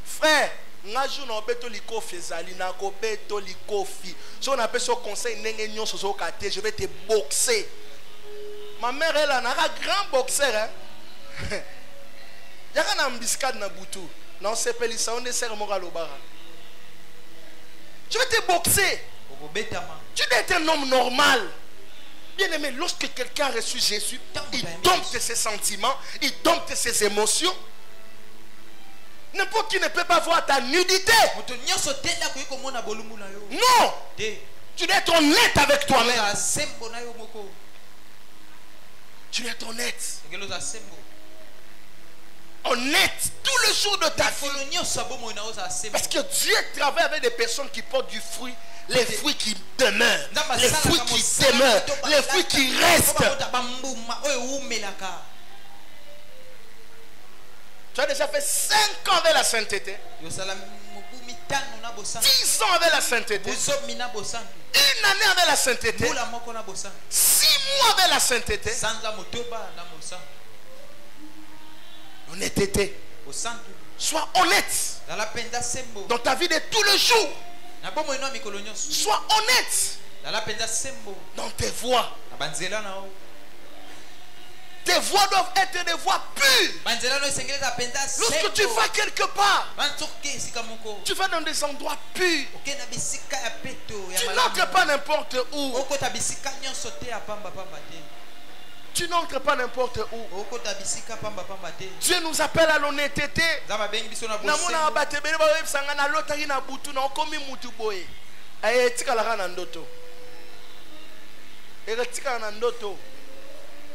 Frère, ngaju na beto likofi ezali na ko beto likofi. So na peso conseil ndenge nyonso so kate, je vais te boxer. Ma mère elle a un grand boxeur hein. Il y a un embuscade na butu. Non c'est pas ça on est serre moral au bar. Tu veux te boxer. Tu dois être un homme normal. Bien aimé, lorsque quelqu'un a reçu Jésus, il dompte ses sentiments, il dompte ses émotions. N'importe qui ne peut pas voir ta nudité. Non. Tu dois être honnête avec toi-même. Tu dois être honnête. Honnête tous les jours de ta vie. Parce que Dieu travaille avec des personnes qui portent du fruit. Les fruits qui demeurent. Les fruits qui demeurent. Les fruits qui restent. Tu as déjà fait 5 ans avec la sainteté. 10 ans avec la sainteté. 1 année avec la sainteté. 6 mois avec la sainteté. Honnêteté. Sois honnête dans ta vie de tous les jours. Sois honnête dans tes voix. Tes voix doivent être des voix pures. Lorsque tu vas quelque part, tu vas dans des endroits purs. Tu n'entres pas n'importe où. Tu n'entres pas n'importe où. Dieu nous appelle à l'honnêteté.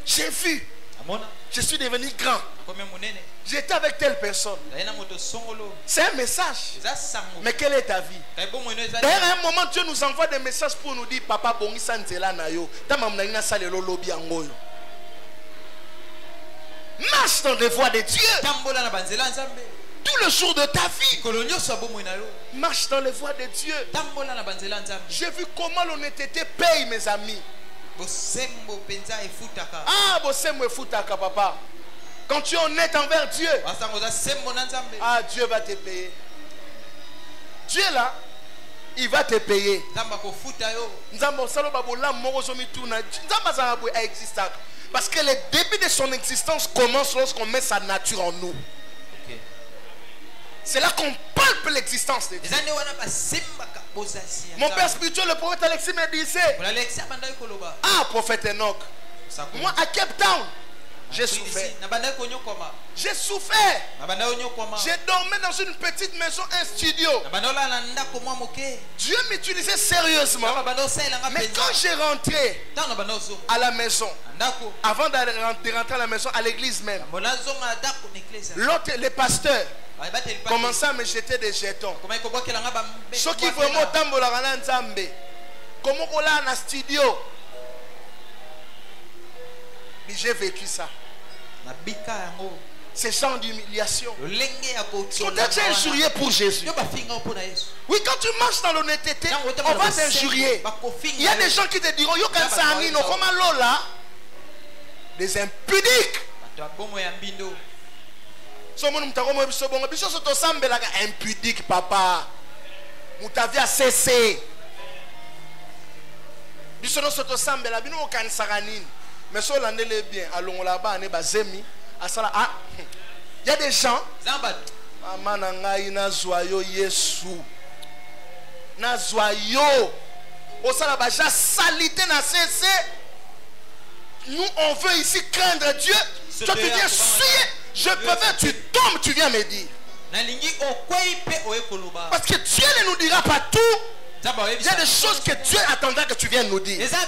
J'ai vu. Je suis devenu grand. J'étais avec telle personne. C'est un message. Mais quelle est ta vie? D'ailleurs, à un moment, Dieu nous envoie des messages pour nous dire Papa, bongi sanzela na yo. Tamamna salelo lobi angoyo. Marche dans les voies de Dieu. Tout le jour de ta vie. Marche dans les voies de Dieu. J'ai vu comment l'honnêteté paye, mes amis. Ah, bosembo efutaka, papa. Quand tu es honnête envers Dieu, ah, Dieu va te payer. Dieu là, il va te payer. Parce que le début de son existence commence lorsqu'on met sa nature en nous. C'est là qu'on palpe l'existence de Dieu. Mon père spirituel, le prophète Alexis, me disait: ah, prophète Enoch, moi à Cape Town, j'ai souffert. J'ai souffert. J'ai dormi dans une petite maison, un studio. Dieu m'utilisait sérieusement. Mais quand j'ai rentré à la maison, avant de rentrer à la maison, à l'église même, l'autre, le pasteur, Commencez à me jeter des jetons. Ceux qui vraiment tambolaka na nzambe. Comment on l'a dans studio? J'ai vécu ça. C'est genre d'humiliation. Tu es injurié pour Jésus. Oui, quand tu marches dans l'honnêteté, on va t'injurier. Il y a des gens qui te diront, yo kansa anino, comment lola? Des impudiques. Impudique, papa. Moutavi a cessé. Bisono soto sambela bino okansaka nini. Mais so landele bien allons là-bas ne bazemi asala ah il y a des gens mama na ngai na zwayo Yesu na zwayo osala ba ja salité na cessé. Nous on veut ici craindre Dieu. Toi tu viens suer, je préfère tu tombes, tu viens me dire. Parce que Dieu ne nous dira pas tout. Il y a des choses que Dieu attendra que tu viennes nous dire. Viens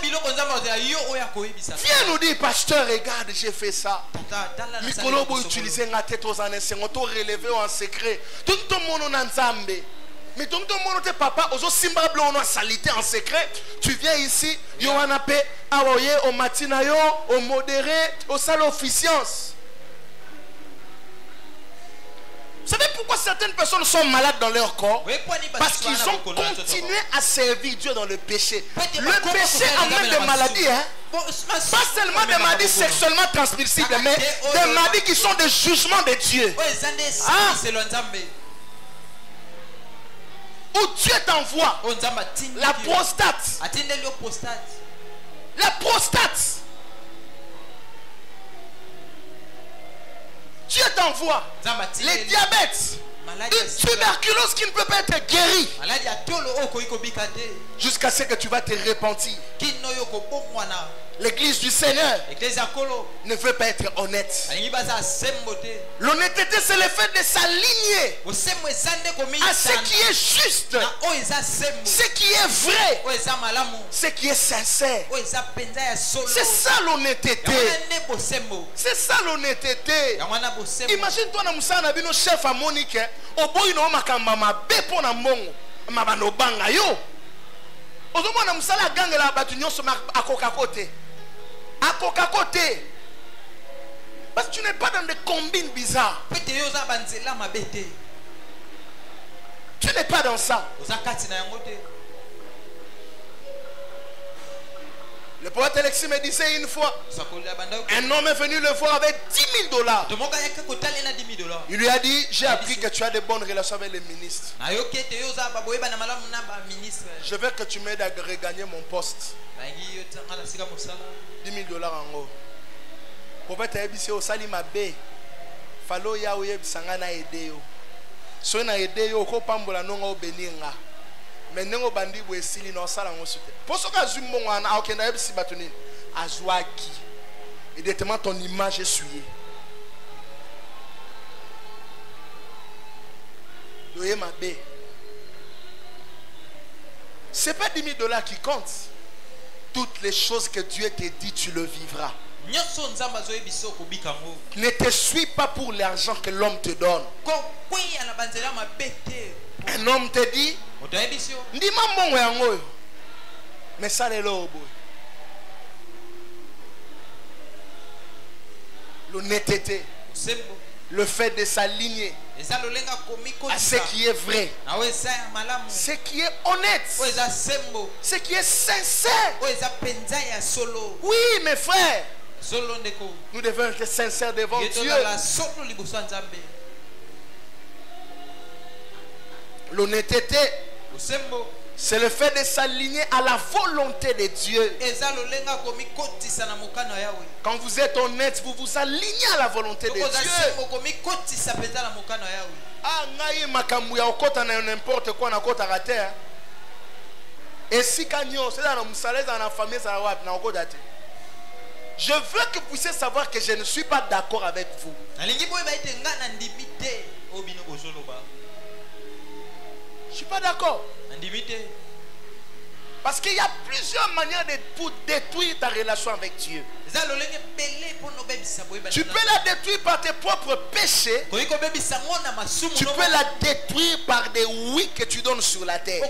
nous dire, pasteur, regarde, j'ai fait ça. Mikolobo utilisé la tête aux années, c'est relevé en secret. Tout le monde en Nzambe. Mais tout le monde, papa, aux simbables, on a salité en secret. Tu viens ici, yo anape, awoye, au matinayo, au modéré, au salle officiance. Vous savez pourquoi certaines personnes sont malades dans leur corps? Parce qu'ils ont continué à servir Dieu dans le péché. Le péché amène des maladies, hein? Pas seulement des maladies sexuellement transmissibles, mais des maladies qui sont des jugements de Dieu. Ah. Où Dieu t'envoie la prostate. La prostate. Dieu t'envoie les diabètes, une tuberculose qui ne peut pas être guérie jusqu'à ce que tu vas te repentir. L'église du Seigneur ne veut pas être honnête. L'honnêteté, c'est le fait de s'aligner à ce qui est juste, ce qui est vrai, ce qui est sincère. C'est ça l'honnêteté. C'est ça l'honnêteté. Imagine-toi dans Moussa Bino chef à Monique, au bout de makamba mabe pour na mongo, mabano banga yo. Au moment où Moussa la gang la batunion se marque à Coca-Côté. À Coca-Côté. Parce que tu n'es pas dans des combines bizarres. Tu n'es pas dans ça. Le prophète Alexis me disait une fois, un homme est venu le voir avec $10,000. Il lui a dit, j'ai appris que tu as de bonnes relations avec les ministres. Je veux que tu m'aides à regagner mon poste. $10,000 en haut. Le prophète a dit, au Salim Abbé, Falo ya oye bisangana aidé yo. So na aidé yo ko pambola nonga obeninga. Mais nengo bandi bo esili na osala ngosute. Poso ka zumbo ngana akenda ebisi batuni azwaki. Et directement ton image est souillée. Doye Mabé. C'est pas $10,000 qui compte. Toutes les choses que Dieu te dit, tu le vivras. Ne te suis pas pour l'argent que l'homme te donne. Un homme te dit, mais ça c'est l'honnêteté, le fait de s'aligner à ce qui est vrai, ce qui est honnête, ce qui est sincère. Oui, mes frères, nous devons être sincères devant Dieu. L'honnêteté, c'est le fait de s'aligner à la volonté de Dieu. Quand vous êtes honnête, vous vous alignez à la volonté de Dieu. Ah, n'importe quoi, et si je veux que vous puissiez savoir que je ne suis pas d'accord avec vous. Je ne suis pas d'accord. Parce qu'il y a plusieurs manières pour détruire ta relation avec Dieu. Tu peux la détruire par tes propres péchés. Tu peux la détruire par des oui que tu donnes sur la terre.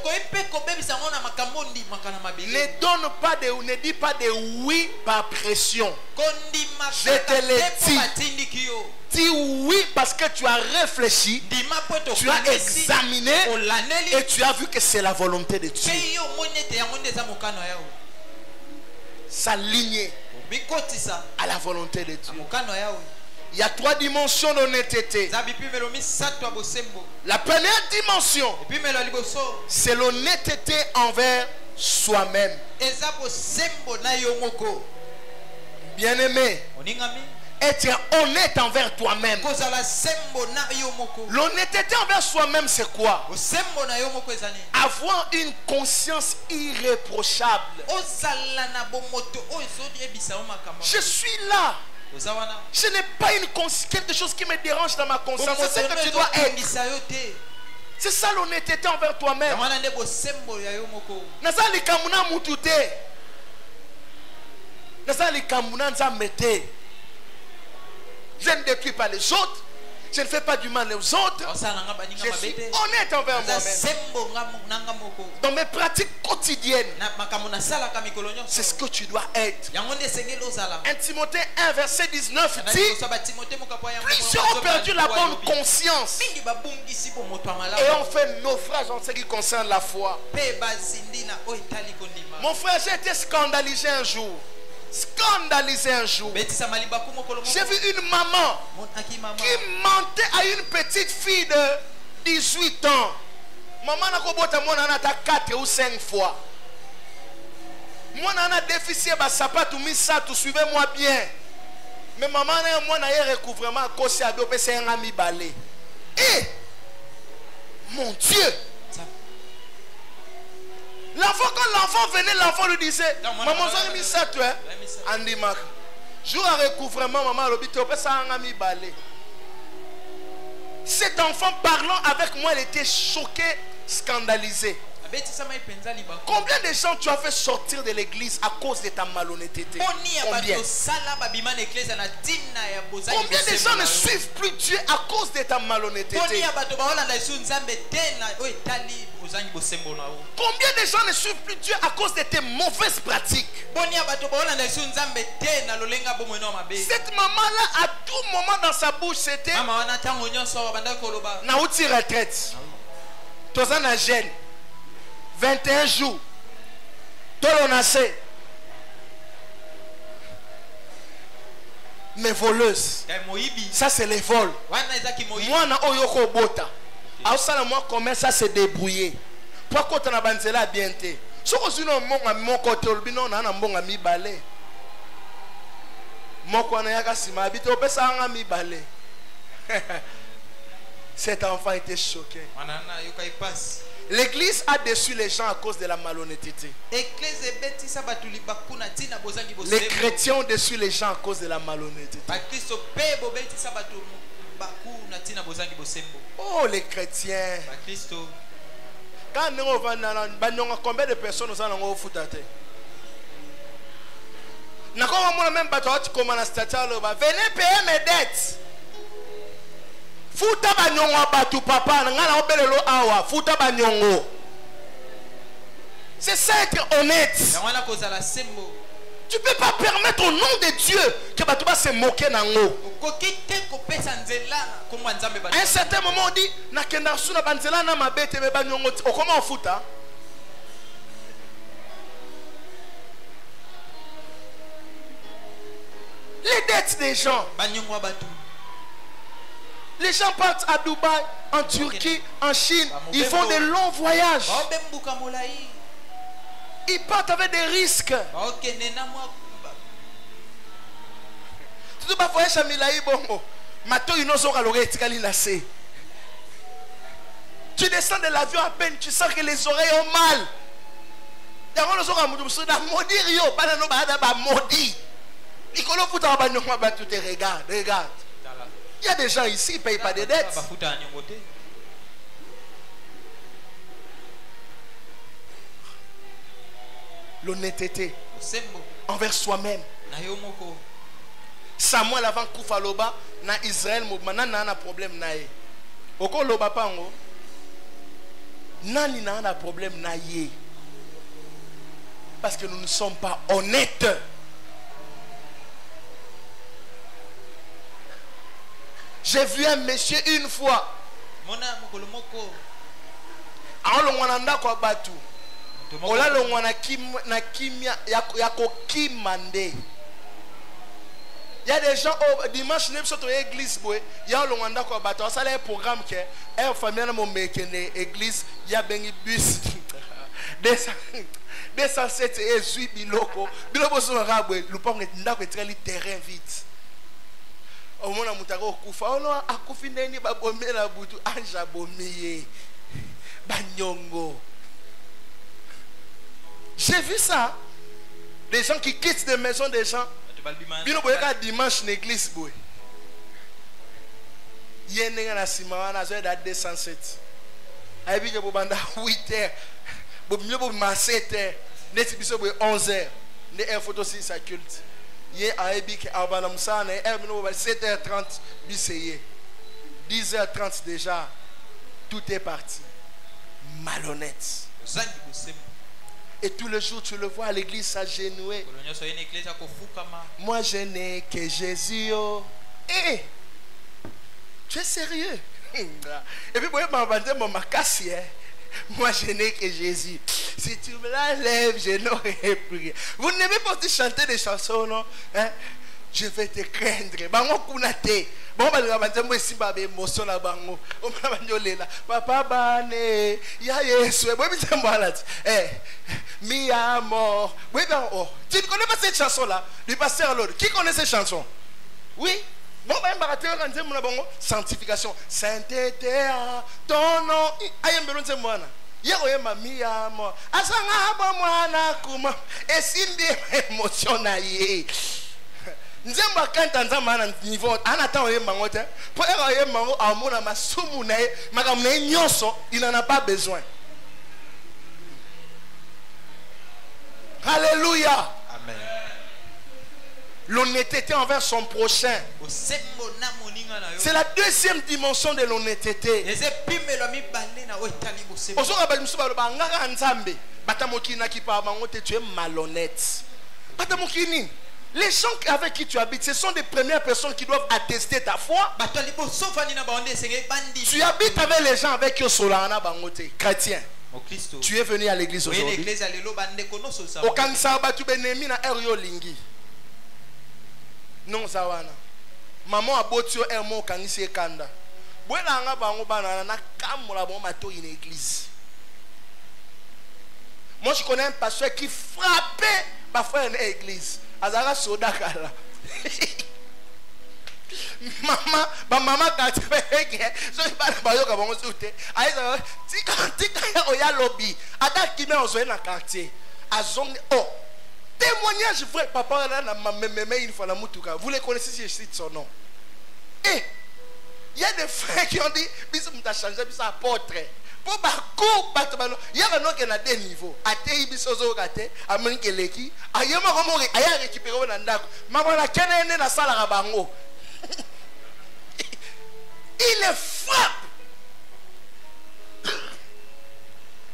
Ne dis pas des oui par pression. Je te le dis. Dis oui parce que tu as réfléchi, tu as examiné et tu as vu que c'est la volonté de Dieu. S'aligner à la volonté de Dieu. Il y a 3 dimensions d'honnêteté. La première dimension, c'est l'honnêteté envers soi-même. Bien-aimé, être honnête envers toi-même. L'honnêteté envers soi-même, c'est quoi? Avoir une conscience irréprochable. Je suis là. Je n'ai pas quelque chose qui me dérange dans ma conscience. C'est ce que tu dois être. C'est ça l'honnêteté envers toi-même. Je ne détruis pas les autres. Je ne fais pas du mal aux autres. Je suis honnête envers moi-même. Dans mes pratiques quotidiennes, c'est ce que tu dois être. 1 Timothée 1 verset 19 dit: plusieurs ont perdu la bonne conscience et ont fait naufrage en ce qui concerne la foi. Mon frère, j'ai été scandalisé un jour. J'ai vu une maman qui mentait à une petite fille de 18 ans. Maman n'a pas 4 ou 5 fois. Moi, j'ai un déficit, suivez-moi bien. Mais maman n'a un recouvrement à cause de c'est un ami balé. Et mon Dieu! L'enfant, quand l'enfant venait, l'enfant lui disait: maman, j'ai mis ça, toi. Andy Mark. Jour à recouvrement, maman, cet enfant parlant avec moi, elle était choquée, scandalisée. Combien de gens tu as fait sortir de l'église à cause de ta malhonnêteté? Combien? Combien de gens ne suivent plus Dieu à cause de ta malhonnêteté? Combien de gens ne suivent plus Dieu à cause de tes mauvaises pratiques? Cette maman-là, à tout moment dans sa bouche, c'était Naouti retraite. Tozan a gêne. 21 jours. Tolonacé. Mais voleuse. Ça, c'est les vols. Moi, na oyoko bota. Aosala moi commerce, ça c'est débrouillé. Pourquoi tu as banzela bien té? Si vous avez mon côté, on a un bon ami balé. Mon côté, cet enfant était choqué. L'église a déçu les gens à cause de la malhonnêteté. Les chrétiens ont déçu les gens à cause de la malhonnêteté. Oh, les chrétiens. Quand nous va combien de personnes nous allons au foot? Venez payer mes dettes. Futa banyongo batu papa ngana obelelo awa futa banyongo. C'est ça être honnête. Tu peux pas permettre au nom de Dieu que batu va se moquer nango. À un certain moment on dit na kenda suna banzela na mabete be banyongo comment futa? Les dettes des gens. Les gens partent à Dubaï, en Turquie, en Chine. Ils font de longs voyages. Ils partent avec des risques. Tu descends de l'avion à peine, tu sens que les oreilles ont mal. Regarde. Il y a des gens ici qui ne payent pas des dettes. L'honnêteté envers soi-même. Samuel avant kufa loba na Israël maintenant na problème na ye. Oko loba pango. Nani na problème na ye. Parce que nous ne sommes pas honnêtes. J'ai vu un monsieur une fois. Alongwananda kwa batu. Ola longwana na kimia yako kimande. Il y a des gens au dimanche nous sommes à l'église boy, il y a longwana kwa batu. Ça c'est un programme que un famille na mo mekene église, il y a bengi bus. 207 et 8 biloko. Biloko so rabwe, lupango ndako etreli terrain vite. Au moins mutako kufa ono akufi neni babomela butu anja bomiye. Banyongo. J'ai vu ça. Des gens qui quittent des maisons des gens. Bino boyeka dimanche l'église boy. Yenenga na simawana zo da 207. Aibi ke bobanda 8h. Bobimyo bobima 7h. Neti biso boy 11h. Ne un photo si sa culte. Ye aibi ke abana musana e 7h30 biseye. 10h30 déjà. Tout est parti. Malhonnête. Et tous les jours tu le vois à l'église s'agenouiller. Moi je n'ai que Jésus. Eh, tu es sérieux? Et puis moi je n'ai que Jésus. Si tu me l'enlèves, je n'aurai plus. Vous n'aimez pas chanter des chansons, non? Hein? Je vais te craindre. Bango kunate. Bon ba bantembo esimba be émotion na bango. O mna banyolela. Papa bane ya Yesu. Bo bitembo alati. Mi amor. Oui ben oh. Tu ne connais pas cette chanson là du pasteur Lord. Qui connaît cette chanson? Oui. Bon ba mbarateur quand na bango sanctification. Sainteté ton nom. Ayembelo ntembo ana. Yego yema mi amor. Asanga ba mwana kuma. Esimbi émotion na ye. Nzemba kanta nzamba na niveau anata oye mangote po era oye mango amona masumu na ye makamne nyonso il n'en a pas besoin. Alléluia. Amen. L'honnêteté envers son prochain. C'est la deuxième dimension de l'honnêteté. Tu es malhonnête. Les gens avec qui tu habites, ce sont des premières personnes qui doivent attester ta foi. Tu habites avec les gens avec qui tu es chrétien. Tu es venu à l'église aujourd'hui. Non, Zawana. Maman a botio elmo kangisi ekanda. Bwela nga bango banana na kamola bon mato in église. Moi je connais un pasteur qui frappait ma frère dans l'église. Azara soda kala. Maman quand tu fais so ba ba yo ka bango soute. Aiza tika oya lobby. Ata ki me ozo na quartier. Azong oh. Témoignage vrai, papa là une fois la mutuka. Vous les connaissez si je cite son nom. Et il y a des frères qui ont dit bisou m'ta changé bisou apôtre. Pour bako batbalo, il y a un autre qui a des niveaux. Atei bisou zo kate, ameni leki, ayema komo aya récupérer na ndako. Maman la kenene na sala ka bango. Il est frappe.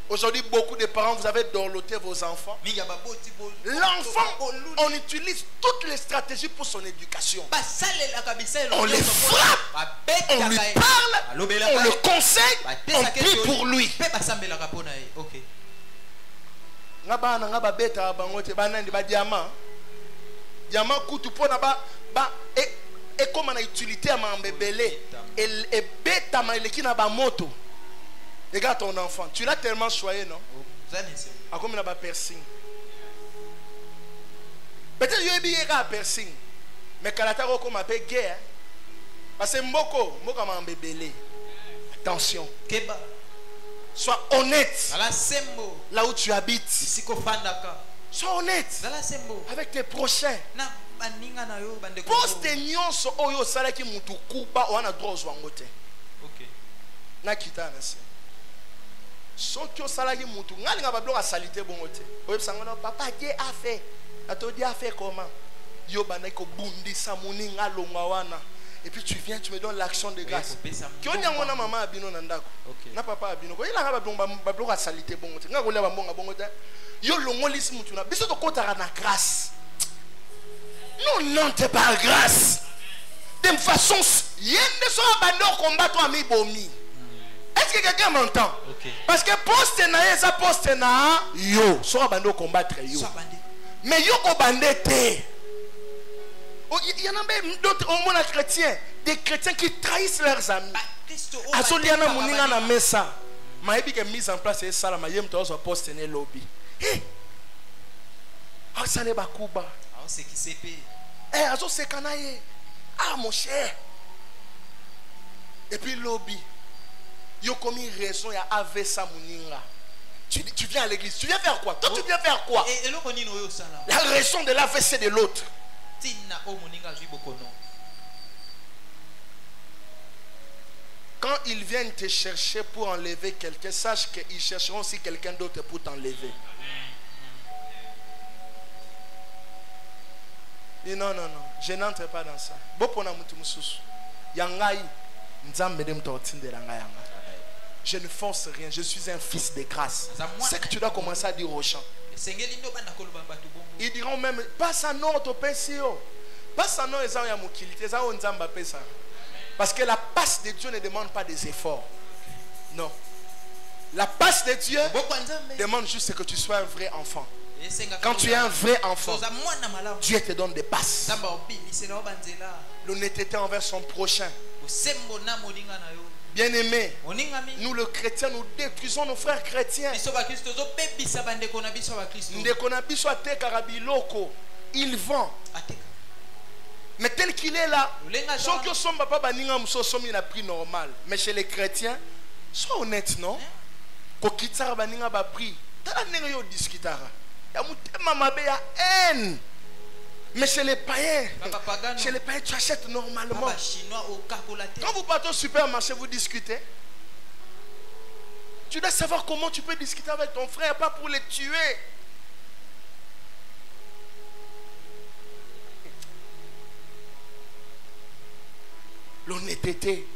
Aujourd'hui, beaucoup de parents, vous avez dorloté vos enfants. L'enfant, on utilise toutes les stratégies pour son éducation. On les frappe, on lui parle, on le conseille, on prie pour lui. Et comme on a utilité à m'embébélé, et bête à ma moto. Regarde ton enfant, tu l'as tellement choyé, non? A comme il a pas piercing. Peut-être qu'il y a un piercing, mais quand tu as comme un peu guerre, parce que Mboko m'a embébélé. Attention. Sois honnête. Là où tu habites. Sois honnête avec tes prochains. Pose tes nuances au yo salaki mutu kuba ou ana droit zwangote. OK. Na kitana se. Sokyo salaki mutu ngali nga bablo ka salite bongote. Oye sangona papa Dieu a fait. Ato Dieu a fait comment? Yo baneko bundi samuni ngalonga wana. Et puis tu viens, tu me donnes l'action de grâce. Qui on y a mon maman abino nandako. Na papa abino. Ko ila ba bloka salité bongo. Nga ko le ba bonga bongo ta. Yo longolis mutuna. Biso to kota na grâce. Non, t'es pas grâce. De façon, yende so abando combattre ami bomi. Est-ce que quelqu'un m'entend? Parce que poste na eza poste na yo, so abando combattre yo. Mais yo ko bandete. Il y en a même d'autres au monde chrétiens, des chrétiens qui trahissent leurs amis. Asoliana muninga na mesa. Maebi ke mise en place et sala mayem to so poste ne lobby. Ah ça ne ba kuba. Ah c'est qui c'est pé. Eh azo se kanaye. Ah mon cher. Et puis lobby. Yo commis raison ya ave sa muninga. Tu viens à l'église, tu viens faire quoi? Toi tu viens faire quoi? La raison de l'AVC de l'autre. Quand ils viennent te chercher pour enlever quelqu'un, sache qu'ils chercheront aussi quelqu'un d'autre pour t'enlever. Et non, je n'entre pas dans ça. Je ne force rien, je suis un fils de grâce. C'est que tu dois commencer à dire aux gens. Ils diront même, passe à notre PCO. Passe à notre PCO. Parce que la passe de Dieu ne demande pas des efforts. Non. La passe de Dieu demande juste que tu sois un vrai enfant. Quand tu es un vrai enfant, Dieu te donne des passes. L'honnêteté envers son prochain. Bien-aimés, nous le chrétien, nous détruisons nos frères chrétiens. Il vend. Mais tel qu'il est là, il a pris normal. Mais chez les chrétiens, sois honnête, non? Mais chez les païens, tu achètes normalement. Quand vous partez au supermarché, vous discutez. Tu dois savoir comment tu peux discuter avec ton frère, pas pour les tuer. L'honnêteté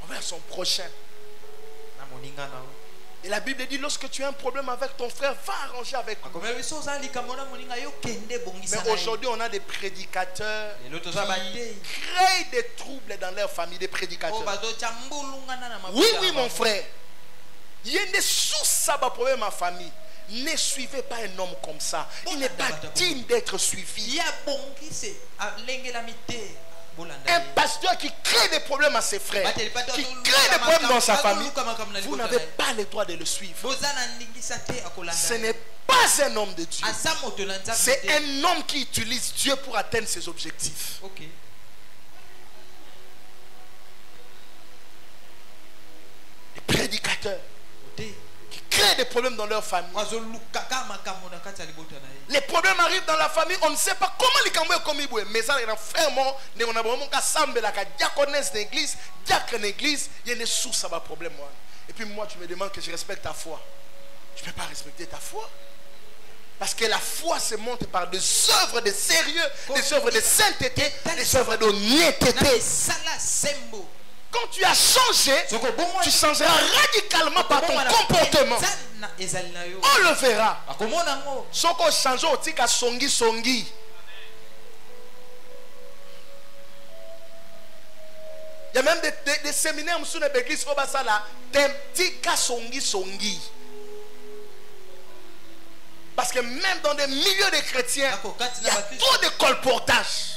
envers son prochain. Et la Bible dit, lorsque tu as un problème avec ton frère, va arranger avec lui. Mais aujourd'hui, on a des prédicateurs qui créent des troubles dans leur famille, des prédicateurs. Oui, mon frère. Il y a des sources à problème à famille. Ne suivez pas un homme comme ça. Il n'est pas digne d'être suivi. Un pasteur qui crée des problèmes à ses frères, qui crée des problèmes dans sa famille, vous n'avez pas le droit de le suivre. Ce n'est pas un homme de Dieu. C'est un homme qui utilise Dieu pour atteindre ses objectifs. Les prédicateurs qui créent des problèmes dans leur famille. Les problèmes arrivent dans la famille, on ne sait pas comment les camoués comme ils mais ça, il y a vraiment la diaconesse d'église, diacre d'église, il y a des sources à ma problème. Et puis moi, tu me demandes que je respecte ta foi. Je ne peux pas respecter ta foi. Parce que la foi se montre par des œuvres de sérieux, des œuvres de sainteté, des œuvres d'honnêteté. Quand tu as changé, tu changeras radicalement par ton comportement. On le verra. Soko change otika songi songi. Il y a même des séminaires sur l'église Obasala, tika songi songi. Parce que même dans des milieux de chrétiens, il y a trop de colportage.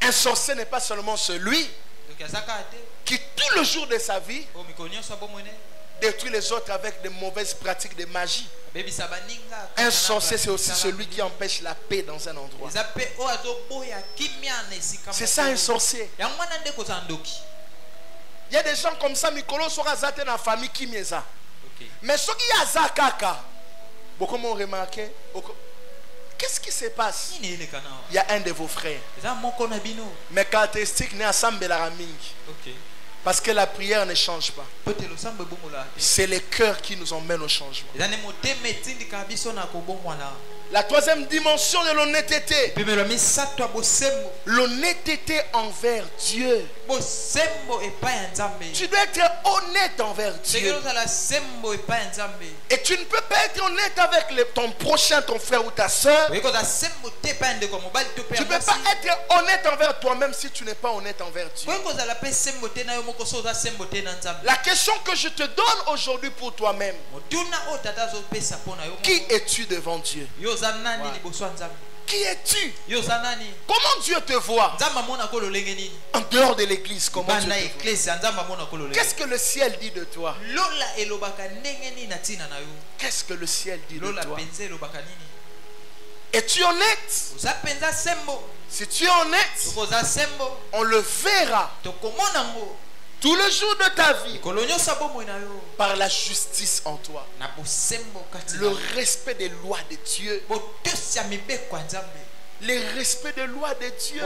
Un sorcier n'est pas seulement celui qui tout le jour de sa vie détruit les autres avec de mauvaises pratiques de magie. Un sorcier, c'est aussi celui qui empêche la paix dans un endroit. C'est ça un sorcier. Il y a des gens comme ça, Mikolo sera zaté dans la famille qui m'est ça. Mais ceux qui y a zakaka, beaucoup m'ont remarqué. Qu'est-ce qui se passe? Il y a un de vos frères. Mais caractéristique n'est à Sambela Raming. Parce que la prière ne change pas. C'est les cœurs qui nous emmènent au changement. La troisième dimension de l'honnêteté. L'honnêteté envers Dieu. Tu dois être honnête envers Dieu. Et tu ne peux pas être honnête avec ton prochain, ton frère ou ta soeur. Tu ne peux pas être honnête envers toi-même si tu n'es pas honnête envers Dieu. La question que je te donne aujourd'hui pour toi-même. Qui es-tu devant Dieu? Qui es-tu? Comment Dieu te voit? En dehors de l'église, comment Dieu te voit? Qu'est-ce que le ciel dit de toi? Qu'est-ce que le ciel dit de toi? Es-tu honnête? Si tu es honnête, on le verra tout le jour de ta vie par la justice en toi, le respect des lois de Dieu, le respect des lois de Dieu.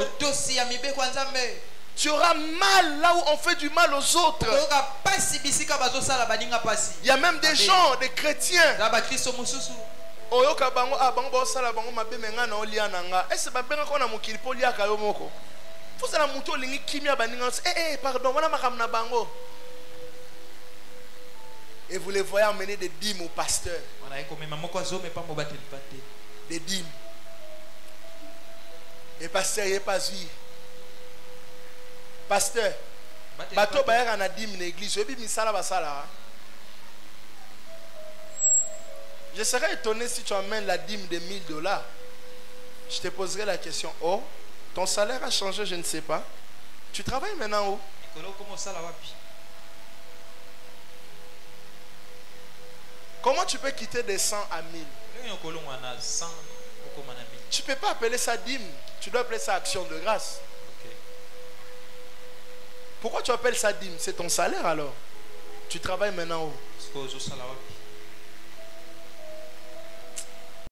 Tu auras mal là où on fait du mal aux autres. Il y a même des gens, des chrétiens. Oyoka bango bango sala bango mabemenga na olia nanga. Est-ce babenga ko na mokili polia ka yo moko? Faut la muto lingi kimia baninga. Pardon, wana makamna bango. Et vous les voyez emmener des dîmes au pasteur. Des dîmes. Et pasteur il est pas vu. Pasteur. Bato bayaka na dîme na église. Obi misala basala. Je serais étonné si tu amènes la dîme de $1000. Je te poserai la question. Oh, ton salaire a changé, je ne sais pas. Tu travailles maintenant où? Comment tu peux quitter de 100 à 1000? Tu ne peux pas appeler ça dîme. Tu dois appeler ça action de grâce. Pourquoi tu appelles ça dîme? C'est ton salaire alors. Tu travailles maintenant où?